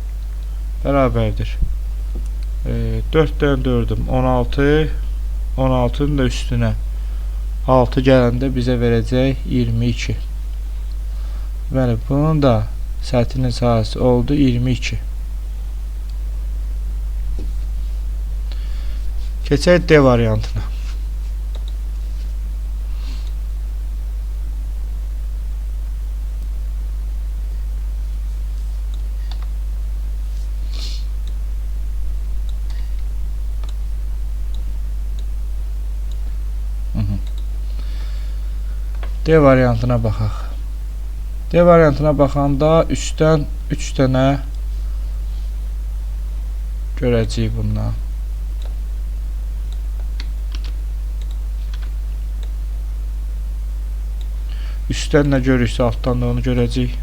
Speaker 1: bərabərdir. 4-dən 4'üm 16, 16'nın da üstünə 6 gələndə bizə verəcək 22. Bəli, bunun da səthinin sahəsi oldu 22. Keçək D variantına. D variantına baxaq. D variantına baxanda üstdən 3 dənə görəcəyik bundan. Üstdən nə görürüksə altdan da onu görəcəyik.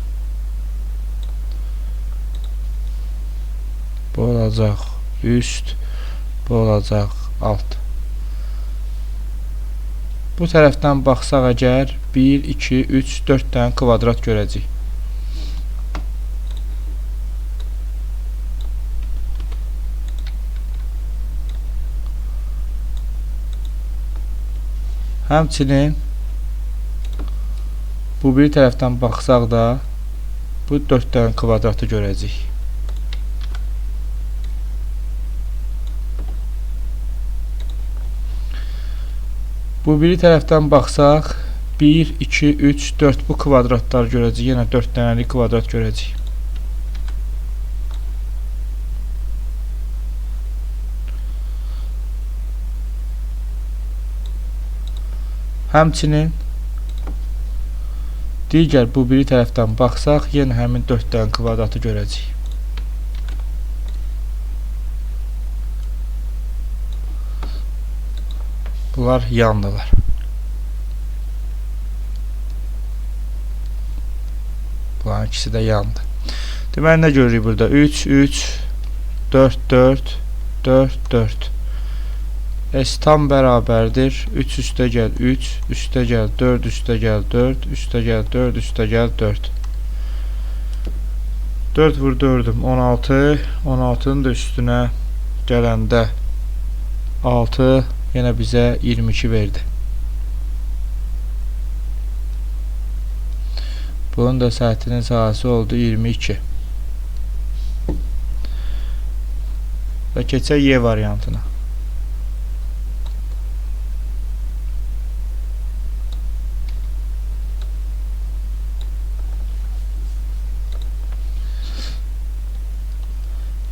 Speaker 1: Bu olacaq üst, bu olacaq alt. Bu tərəfdən baxsaq əgər 1, 2, 3, 4 dənə kvadrat görəcəyik. Həmçinin bu bir tərəfdən baxsaq da bu 4 dənə kvadratı görəcəyik. Bu biri tərəfdən baxsaq 1, 2, 3, 4 bu kvadratları görəcəyik. Yenə 4 dənəlik kvadrat görəcəyik. Həmçinin digər bu biri tərəfdən baxsaq yenə həmin 4 dənə kvadratı görəcəyik. Bunlar yandılar. Bunların ikisi də yandı. Deməli nə görürük burada? 3, 3, 4, 4, 4, 4. S tam bərabərdir. 3 üstə gəl 3, üstə gəl 4, üstə gəl 4, üstə gəl 4, üstə gəl 4. 4 vur 4'üm 16. 16'nın da üstünə gələndə 6 yenə bizə 22 verdi. Bunun da səthinin sahəsi oldu 22. Və keçək Y variantına.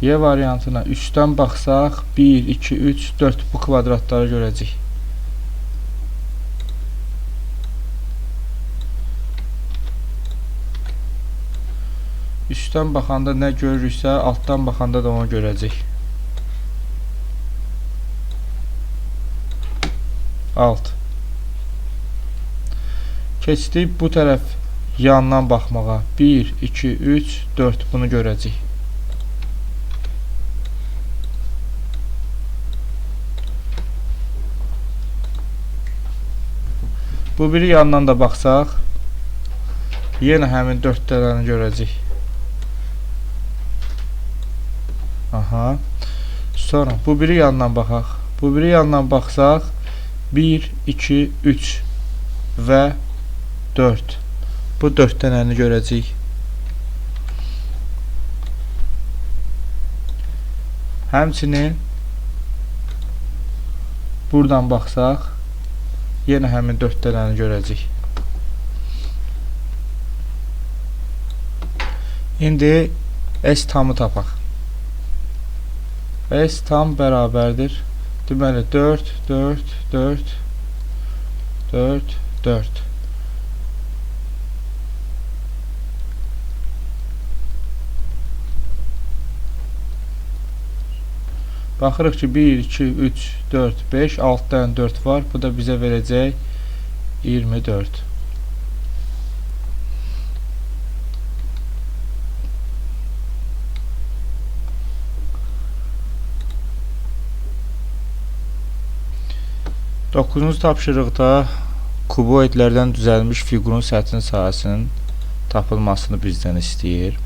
Speaker 1: Y variantına üstdən baxsaq 1, 2, 3, 4 bu kvadratları görəcəyik. Üstdən baxanda nə görürüksə altdan baxanda da onu görəcəyik. 6. Keçdik bu tərəf yandan baxmağa. 1, 2, 3, 4 bunu görəcəyik. Bu biri yandan da baxsaq yenə həmin 4 dənəni görəcəyik. Aha. Sonra bu biri yandan baxaq. Bu biri yandan baxsaq 1, 2, 3 və 4. Bu 4 dənəni görəcəyik. Həmçinin buradan baxsaq yenə həmin 4 dənəni görəcəyik. İndi S tamı tapaq. S tam bərabərdir. Deməli 4, 4, 4, 4, 4. Baxırıq ki 1, 2, 3, 4, 5, 6 dənə 4 var. Bu da bizə verəcək 24. Doqquzuncu tapşırıqda kuboidlərdən düzəlmiş fiqurun səthinin sahəsinin tapılmasını bizdən istəyir.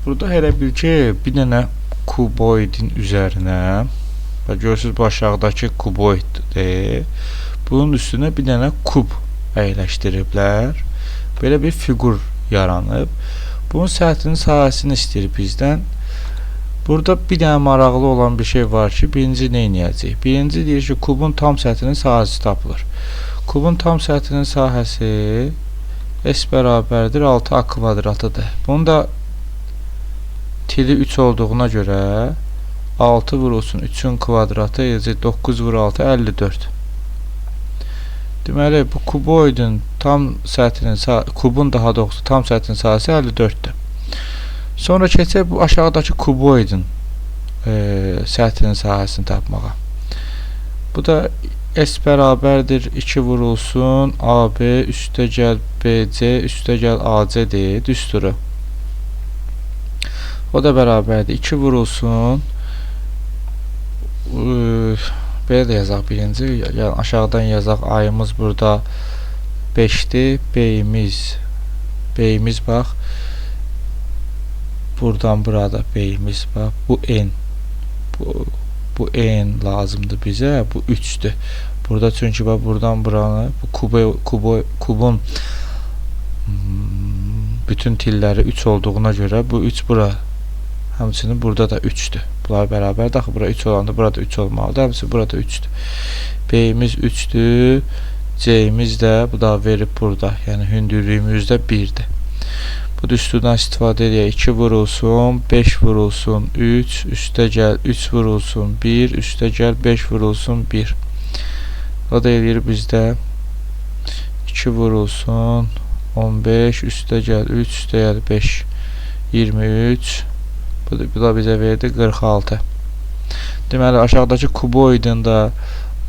Speaker 1: Burada elə bil ki, bir dənə kuboidin üzərinə və görürsünüz bu aşağıdakı kuboiddir. Bunun üstünə bir dənə kub əyləşdiriblər. Belə bir fiqur yaranıb. Bunun səthinin sahəsini istəyir bizdən. Burada bir dənə maraqlı olan bir şey var ki, birinci nə edəcək? Birinci deyir ki, kubun tam səthinin sahəsi tapılır. Kubun tam səthinin sahəsi S bərabərdir 6A kvadratıdır. Bunun da tili 3 olduğuna görə 6 vurulsun 3'ün kvadratı 9 vur 6 54. Deməli bu kuboidin tam səthinin kubun daha doğrusu tam səthinin sahəsi 54'dür. Sonra keçək bu aşağıdakı kuboidin səthinin sahəsini tapmağa. Bu da S bərabərdir 2 vurulsun AB üstə gəl BC üstə gəl AC-dir, düsturu. O da bərabərdir 2 vurulsun belə də yazaq birinci, yəni aşağıdan yazaq ayımız burada 5'dir, B'imiz bax buradan burada B'imiz bax bu N bu N lazımdır bizə, bu 3'dür. Burada çünki bax buradan buranı bu kubun bütün tilləri 3 olduğuna görə bu 3 bura həmçinin burada da 3'dür. Bunlar bərabərdir. Axı bura 3 olanda burada 3 olmalıdır. Həmisi burada 3'dür. B'imiz 3'dür. C'imiz də bu da verib burada. Yəni hündürlüyümüz də 1'dir. Bu düsturdan istifadə edək. 2 vurulsun, 5 vurulsun, 3, üstə gəl 3 vurulsun, 1, üstə gəl 5 vurulsun, 1. O da eləyir bizdə 2 vurulsun, 15, üstə gəl 3, üstə gəl 5, 23. Bu da bizə verdi 46. Deməli, aşağıdakı kuboidin da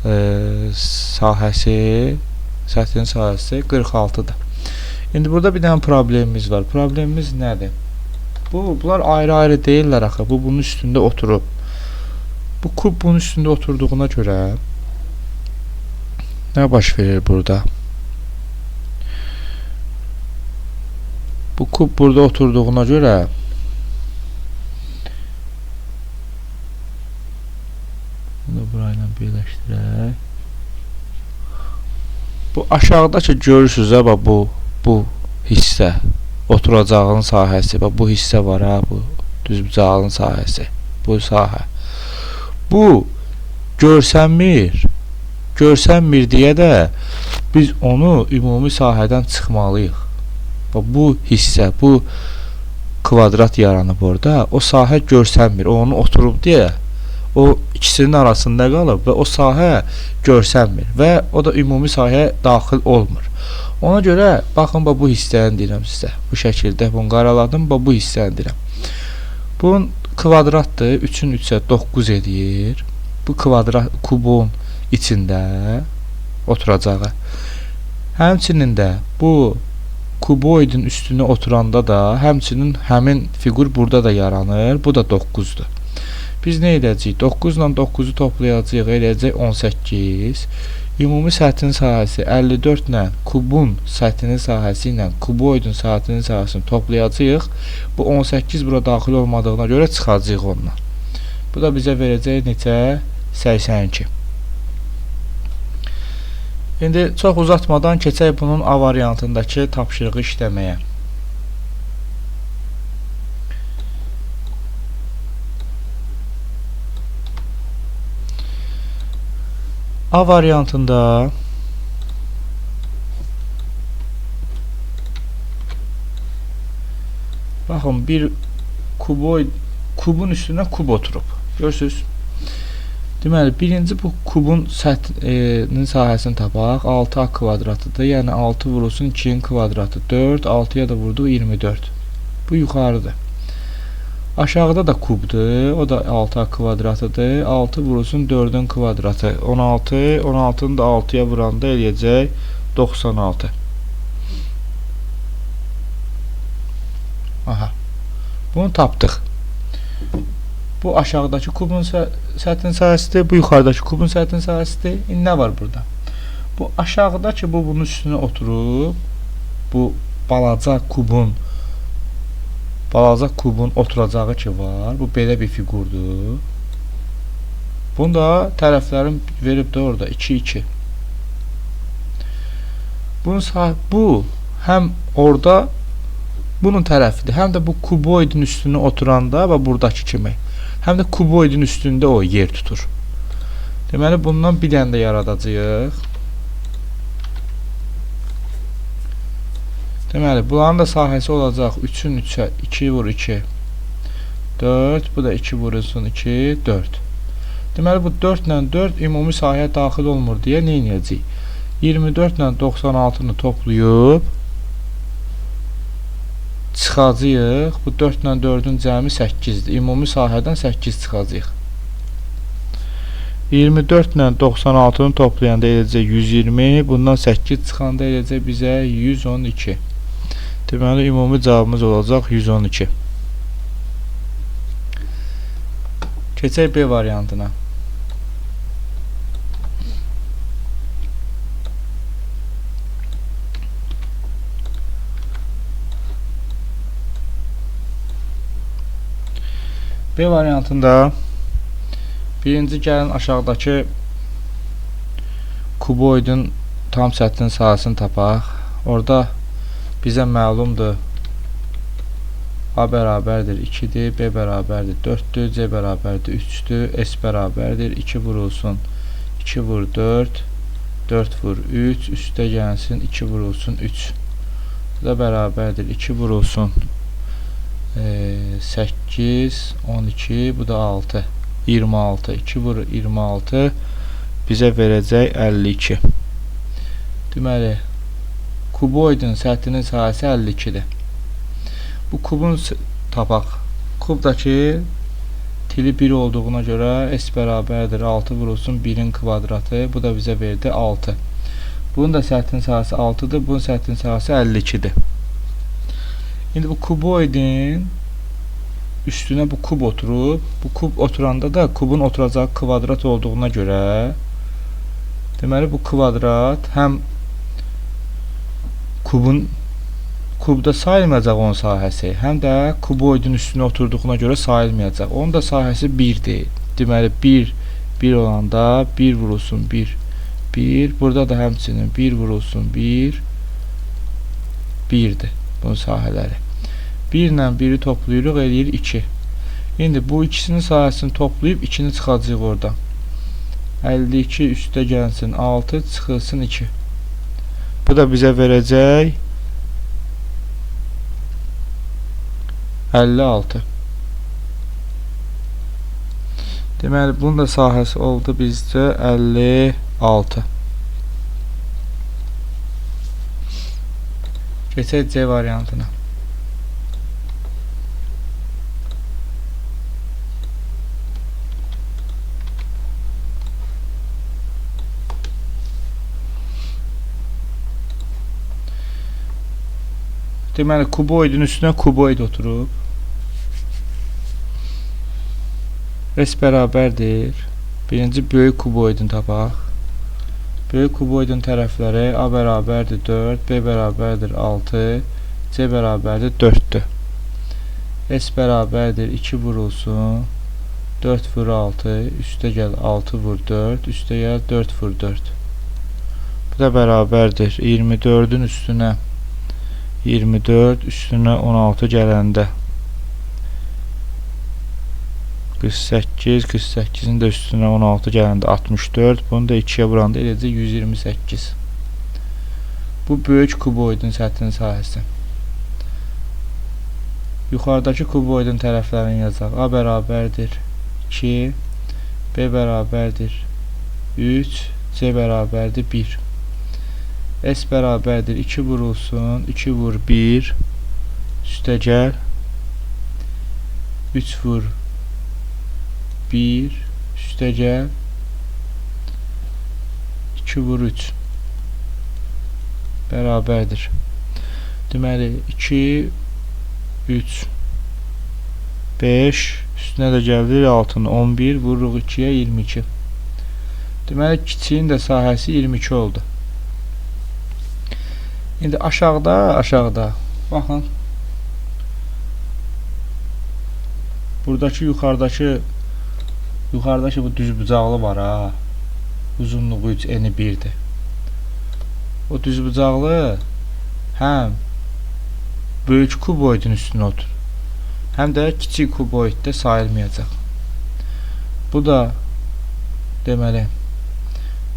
Speaker 1: sahəsi, səthinin sahəsi 46'dır. İndi burada bir dənə problemimiz var. Problemimiz nədir? Bunlar ayrı-ayrı deyirlər axı. Bu bunun üstündə oturub. Bu kub bunun üstündə oturduğuna görə nə baş verir burada? Bu kub burada oturduğuna görə bunu burayla birləşdirək. Bu aşağıdakı görürsünüz ha, bu hissə oturacağın sahəsi. Bu hissə var ha, bu düzbucağın sahəsi. Bu sahə. Bu görsənmir deyə də biz onu ümumi sahədən çıxmalıyıq. Bu hissə, bu kvadrat yaranıb orada. O sahə görsənmir. O onu oturub deyə o ikisinin arasında qalıb və o sahə görsənmir və o da ümumi sahəyə daxil olmur. Ona görə baxın, bu hissəni deyirəm sizə. Bu şəkildə bunu qaraladım, bu hissəni deyirəm. Bunun kvadratdır, 3'ün 3'ə 9 edir. Bu kvadrat kubun içində oturacağı. Həmçinin də bu kuboidin üstünə oturanda da həmçinin həmin fiqur burada da yaranır. Bu da 9'dur. Biz nə edəcəyik? 9 ilə 9'u toplayacağıq, eləyəcək 18. Ümumi səthin sahəsi 54 ilə kubun səthinin sahəsi ilə kuboidin səthinin sahəsini toplayacağıq. Bu 18 bura daxil olmadığına görə çıxacağıq ondan. Bu da bizə verəcək neçə? 82. İndi çox uzatmadan keçək bunun A variantındakı tapşırığı işləməyə. A variantında baxın, bir kubun üstünə kub oturub. Görürsünüz? Deməli, birinci bu kubun səthinin sahəsini tapaq. 6A kvadratıdır. Yəni 6 vurulsun 2'nin kvadratı 4, 6'ya da vurdu 24. Bu yuxarıdır. Aşağıda da kubdur. O da 6A kvadratıdır. 6 vurulsun 4'ün kvadratı 16. 16'nı da 6'ya vuranda eləyəcək 96. Aha. Bunu tapdıq. Bu aşağıdakı kubun səthinin sahəsidir. Bu yuxarıdakı kubun səthinin sahəsidir. İndi nə var burada? Bu aşağıdakı bunun üstünə oturub. Bu balaca kubun oturacağı ki var. Bu belə bir fiqurdur. Bunu da tərəflərin verib də orada 2-2. Bu həm orada bunun tərəfidir. Həm də bu kuboidin üstünə oturanda və buradakı kimi. Həm də kuboidin üstündə o yer tutur. Deməli, bundan bir dənə də yaradacağıq. Deməli, bunların da sahəsi olacaq 3'ün 3'ə 2 vur 2 4, bu da 2 vurulsun 2 4. Deməli, bu 4 ilə 4 ümumi sahəyə daxil olmur deyə nə edəcəyik? 24 ilə 96'nı toplayıb çıxacağıq. Bu 4 ilə 4'ün cəmi 8'dir. Ümumi sahədən 8 çıxacağıq. 24 ilə 96'nı toplayanda eləcək 120. Bundan 8 çıxanda eləcək bizə 112. Deməli, ümumi cavabımız olacaq 112. Keçək B variantına. B variantında birinci gəlin aşağıdakı kuboidin tam səthinin sahəsini tapaq. Orada bizə məlumdur A bərabərdir 2-dir, B bərabərdir 4-dür, C bərabərdir 3-dür, S bərabərdir 2 vurulsun 2 vur 4, 4 vur 3, üstə gəlsin 2 vurulsun 3. Bu da bərabərdir 2 vurulsun 8, 12, bu da 6, 26. 2 vur 26 bizə verəcək 52. Deməli, kuboidin səthinin sahəsi 52-dir. Bu kubun tapaq. Kubdakı tili 1 olduğuna görə S bərabərdir 6 vurulsun 1-in kvadratı. Bu da bizə verdi 6. Bunun da səthinin sahəsi 6-dır. Bunun səthinin sahəsi 52-dir. İndi bu kuboidin üstünə bu kub oturub. Bu kub oturanda da kubun oturacağı kvadrat olduğuna görə deməli bu kvadrat həm kubda sayılmayacaq onun sahəsi, həm də kuboidin üstünə oturduğuna görə sayılmayacaq. Onun da sahəsi 1-dir. Deməli 1 olanda 1 vurulsun 1, 1. Burada da həmçinin 1 vurulsun 1, 1-dir bunun sahələri. 1 ilə 1-i toplayırıq, eləyir 2. İndi bu ikisinin sahəsini toplayıb 2-ni çıxacaq oradan. 52 üstə gəlsin 6, çıxılsın 2. Bu da bizə verəcək 56. Deməli, bunun da sahəsi oldu bizcə 56. Keçək C variantına. Deməli, kuboidin üstünə kuboid oturub. S bərabərdir. Birinci böyük kuboidin tapaq. Böyük kuboidin tərəfləri A bərabərdir 4, B bərabərdir 6, C bərabərdir 4-dür. S bərabərdir 2 vurulsun 4 vur 6, üstə gəl 6 vur 4, üstə gəl 4 vur 4. Bu da bərabərdir 24-ün üstünə 24, üstünə 16 gələndə 48, 48-in də üstünə 16 gələndə 64, bunu da 2-yə vuranda eləcək 128. Bu böyük kuboidin səthinin sahəsi. Yuxarıdakı kuboidin tərəflərini yazaq. A bərabərdir 2, B bərabərdir 3, C bərabərdir 1. S bərabərdir 2 vurulsun 2 vur 1, üstə gəl 3 vur 1, üstə gəl 2 vur 3 bərabərdir. Deməli 2, 3, 5, üstünə də gəldir 6-nı 11, vururuq 2-yə 22. Deməli kiçiyin də sahəsi 22 oldu. İndi aşağıda baxın. Buradakı yuxarıdakı bu düzbucaqlı var ha. Uzunluğu 3, eni 1-dir. O düzbucaqlı həm böyük kuboidin üstünə otur, həm də kiçik kuboiddə sayılmayacaq. Bu da deməli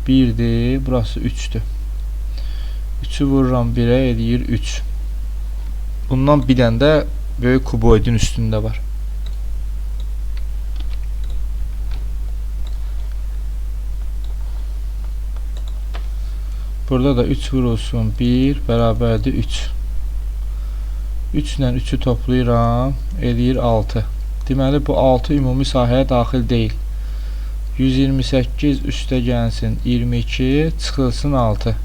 Speaker 1: 1-dir, burası 3-dür. 3'ü vururam 1'e eləyir 3. Bundan bir dənə də böyük kuboidin üstündə var. Burada da 3 vurulsun 1 bərabərdir 3. 3 ilə 3'ü toplayıram, eləyir 6. Deməli bu 6 ümumi sahəyə daxil deyil. 128 üstə gəlsin 22, çıxılsın 6.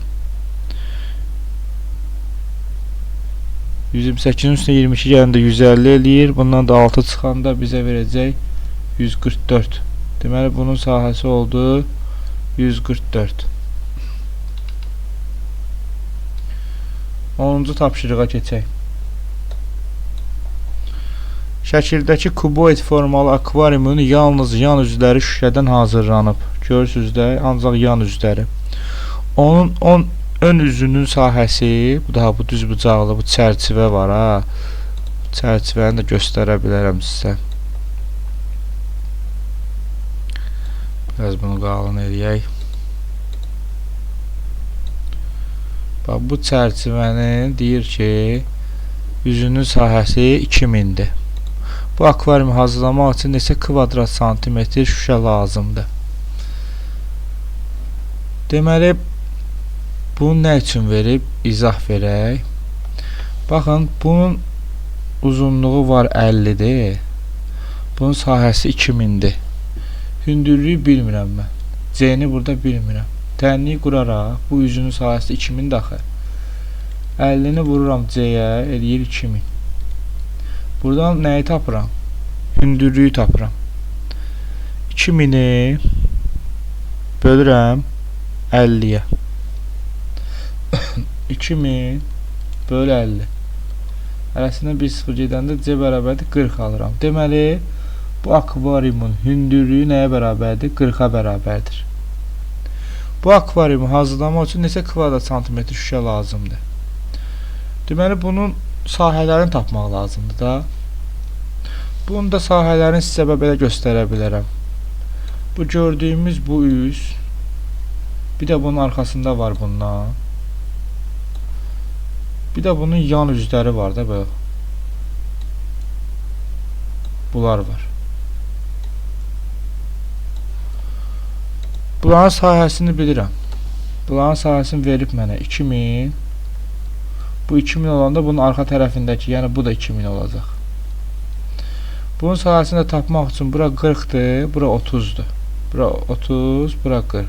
Speaker 1: 128'in üstüne 22 gələndə 150 eləyir. Bundan da 6 çıxanda bizə verəcək 144. Deməli bunun sahəsi oldu 144. 10-cu tapşırığa keçək. Şəkildəki kuboid formalı akvariumun yalnız yan üzləri şüşədən hazırlanıb. Görürsünüz də, ancaq yan üzləri. Onun ön üzünün sahəsi, bu daha bu düzbucaqlı, bu çərçivə var ha. çərçivəni də göstərə bilərəm sizə. Biraz bunu qalın eləyək. Bax, bu çərçivənin deyir ki, üzünün sahəsi 2000-dir. Bu akvariumu hazırlamaq üçün neçə kvadrat santimetr şüşə lazımdır? Deməli, bunu nə üçün verib? İzah verək. Baxın, bunun uzunluğu var 50-dir. Bunun sahəsi 2000-dir. Hündürlüyü bilmirəm mən. C-ni burada bilmirəm. Tənliyi quraraq, bu üzünün sahəsi 2000 daxı. 50-ni vururam C-yə, eləyir 2000. Buradan nəyi tapıram? Hündürlüyü tapıram. 2000-i bölürəm 50-yə. 2000 bölü 50. Arasında bir sıfır gedəndə C bərabərdir 40 alıram. Deməli, bu akvariumun hündürlüyü nəyə bərabərdir? 40-a bərabərdir. Bu akvariumu hazırlamaq üçün neçə kvadrat santimetr şüşə lazımdır? Deməli, bunun sahələrini tapmaq lazımdır da. Bunun da sahələrini sizə belə göstərə bilərəm. Bu gördüyümüz bu üz, bir də bunun arxasında var bundan. Bir də bunun yan üzləri var da böyle. Bunlar var. Bunların sahəsini bilirəm. Bunların sahəsini verib mənə 2000. Bu 2000 olanda bunun arxa tərəfindəki, yəni bu da 2000 olacaq. Bunun sahəsini də tapmaq üçün bura 40-dır, bura 30-dur. Bura 30, bura 40.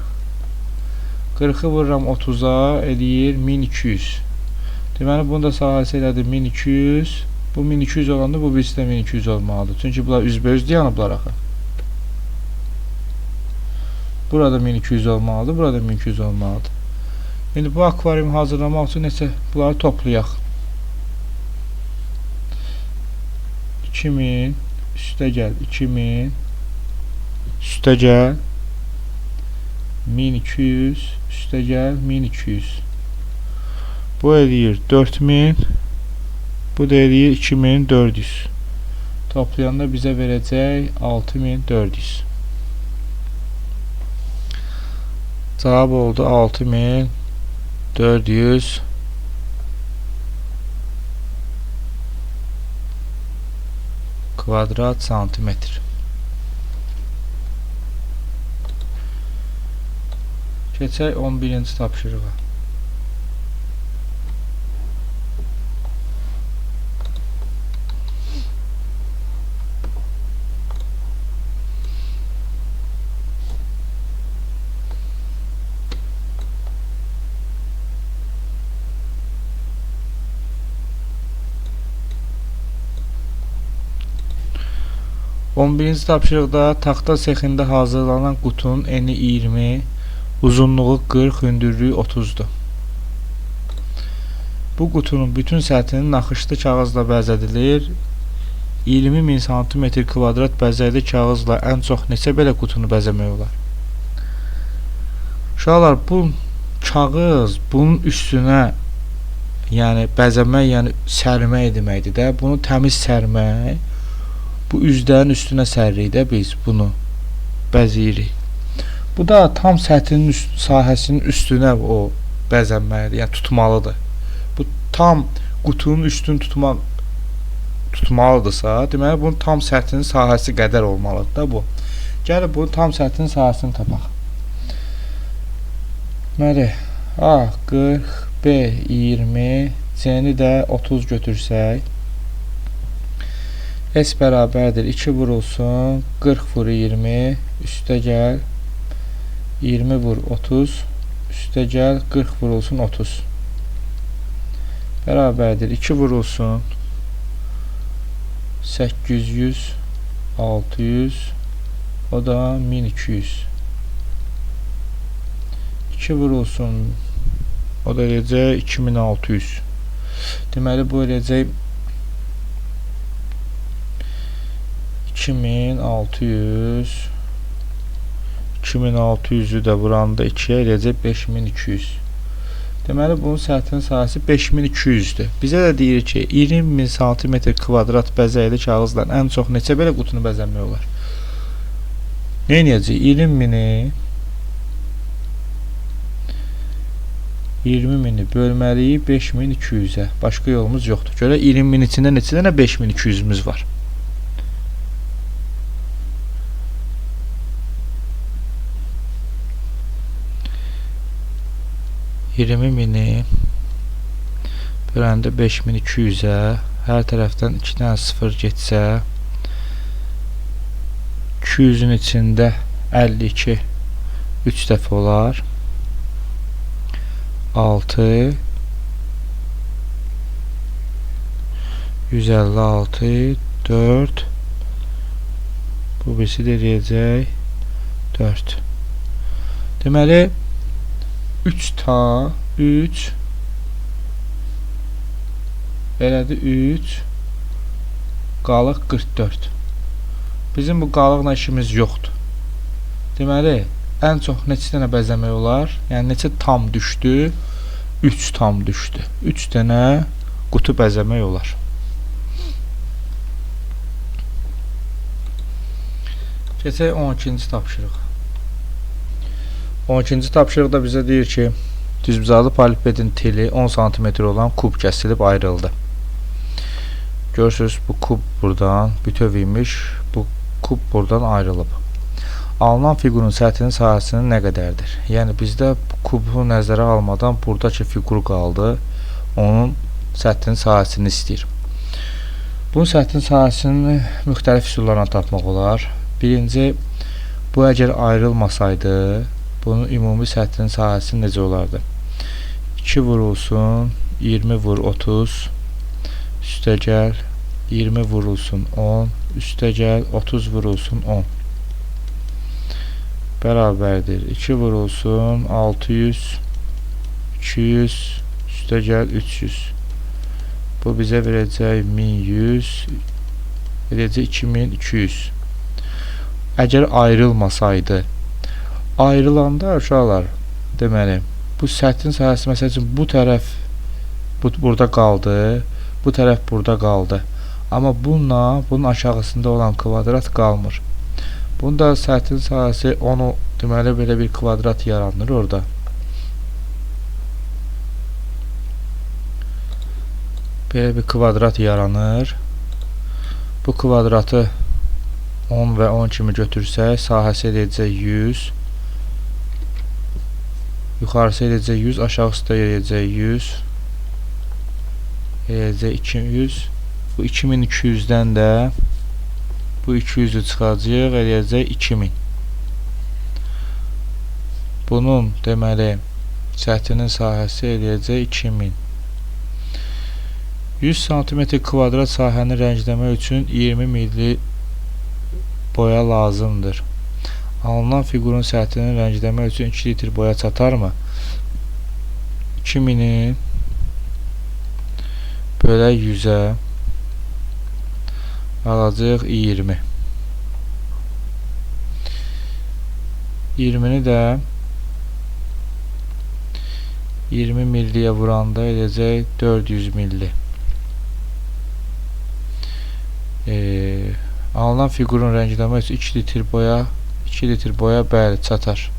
Speaker 1: 40-ı vururam 30-a, eləyir 1200. Deməli, bunun da sahəsi elədir 1200. Bu 1200 olanda bu birisi də 1200 olmalıdır. Çünki bunlar üzbə-üzdür yanıblar axı. Burada 1200 olmalıdır, burada 1200 olmalıdır. İndi bu akvariumu hazırlamaq üçün neçə bunları toplayaq. 2000 üstə gəl 2000 üstə gəl 1200 üstə gəl 1200. Bu eləyir 4000, bu da eləyir 2400. Toplayanda bizə verəcək 6400. Cavab oldu 6400 kvadrat santimetr. Keçək 11-ci tapşırığa. Birinci tapşırıqda taxta sexində hazırlanan qutunun eni 20, uzunluğu 40, hündürlüyü 30-dur. Bu qutunun bütün səthinin naxışlı kağızla bəzədilir. 20.000 cm kvadrat bəzəkli kağızla ən çox neçə belə qutunu bəzəmək olar? Uşaqlar, bu kağız bunun üstünə, yəni bəzəmək, yəni sərmək deməkdir də. Bunu təmiz sərmək. Bu üzlərin üstünə səririk də biz bunu bəzəyirik. Bu da tam səthinin sahəsinin üstünə o bəzənməlidir, yəni tutmalıdır. Bu tam qutunun üstünü tutmalıdırsa, deməli bunun tam səthinin sahəsi qədər olmalıdır da bu. Gəlin bunun tam səthinin sahəsini tapaq. Deməli A 40, B 20, C-ni də 30 götürsək, S bərabərdir 2 vurulsun 40 vur 20 üstə gəl 20 vur 30 üstə gəl 40 vurulsun 30 bərabərdir 2 vurulsun 800 600 o da 1200 2 vurulsun o da eləyəcək 2600. Deməli bu eləyəcək 2600'ü də vuranda 2'ye eləyəcək 5200. Deməli bunun səthinin sahəsi 5200-dür. Bizə də deyir ki, 20000 sm kvadrat bəzəkli kağızla ən çox neçə belə qutunu bəzəmək olar? Nə edəcəyik? 20.000-i bölməliyik 5200-ə. Başqa yolumuz yoxdur. Görə 20.000 içində neçə dənə 5200-ümüz var? 20.000-i böləndə 5200-ə, hər tərəfdən 2 dənə 0 getsə, 200-ün içində 52 3 dəfə olar. 6 156 4 bu birisi də deyəcək 4. Deməli 3 ta 3 elədi 3 qalıq 44. Bizim bu qalıqla işimiz yoxdur. Deməli ən çox neçə dənə bəzəmək olar? Yəni neçə tam düşdü? 3 tam düşdü. 3 dənə qutu bəzəmək olar. Keçək 12-ci tapşırıq. 12-ci tapşırıqda bizə deyir ki, düzbucaqlı poliipedin teli 10 sm olan kub kəsilib ayrıldı. Görürsünüz, bu kub buradan bütöv imiş, bu kub buradan ayrılıb. Alınan fiqurun səthinin sahəsinin nə qədərdir? Yəni bizdə kubu nəzərə almadan buradakı fiqur qaldı. Onun səthinin sahəsini istəyir. Bunun səthinin sahəsini müxtəlif üsullarla tapmaq olar. Birinci, bu əgər ayrılmasaydı, bunun ümumi səthinin sahəsi necə olardı? 2 vurulsun 20 vur 30 üstə gəl 20 vurulsun 10 üstə gəl 30 vurulsun 10 bərabərdir 2 vurulsun 600 200 üstə gəl 300. Bu bizə verəcək 1100 verəcək 2200. Əgər ayrılmasaydı, ayrılanda uşaqlar, deməli bu səthin sahəsi məsəl üçün bu tərəf burada qaldı, bu tərəf burada qaldı. Amma bununla bunun aşağısında olan kvadrat qalmır. Bunda səthin sahəsi onu deməli belə bir kvadrat yaranır orada. Belə bir kvadrat yaranır. Bu kvadratı 10 və 10 kimi götürsək, sahəsi edəcək 100. Yuxarısı edəcək 100, aşağısı da edəcək 100. Edəcək 200. Bu 2200-dən də bu 200-ü çıxacaq, edəcək 2000. Bunun deməli səthinin sahəsi edəcək 2000. 100 sm kvadrat sahəni rəngləmək üçün 20 milli boya lazımdır. Alınan fiqurun səthini rəngləmək üçün 2 litr boya çatarmı? 2000-i bölək 100-ə alacaq 20. 20-ni də 20 milliyə vuranda edəcək 400 milli. Alınan fiqurun rəngləmək üçün 2 litr boya bəli çatar.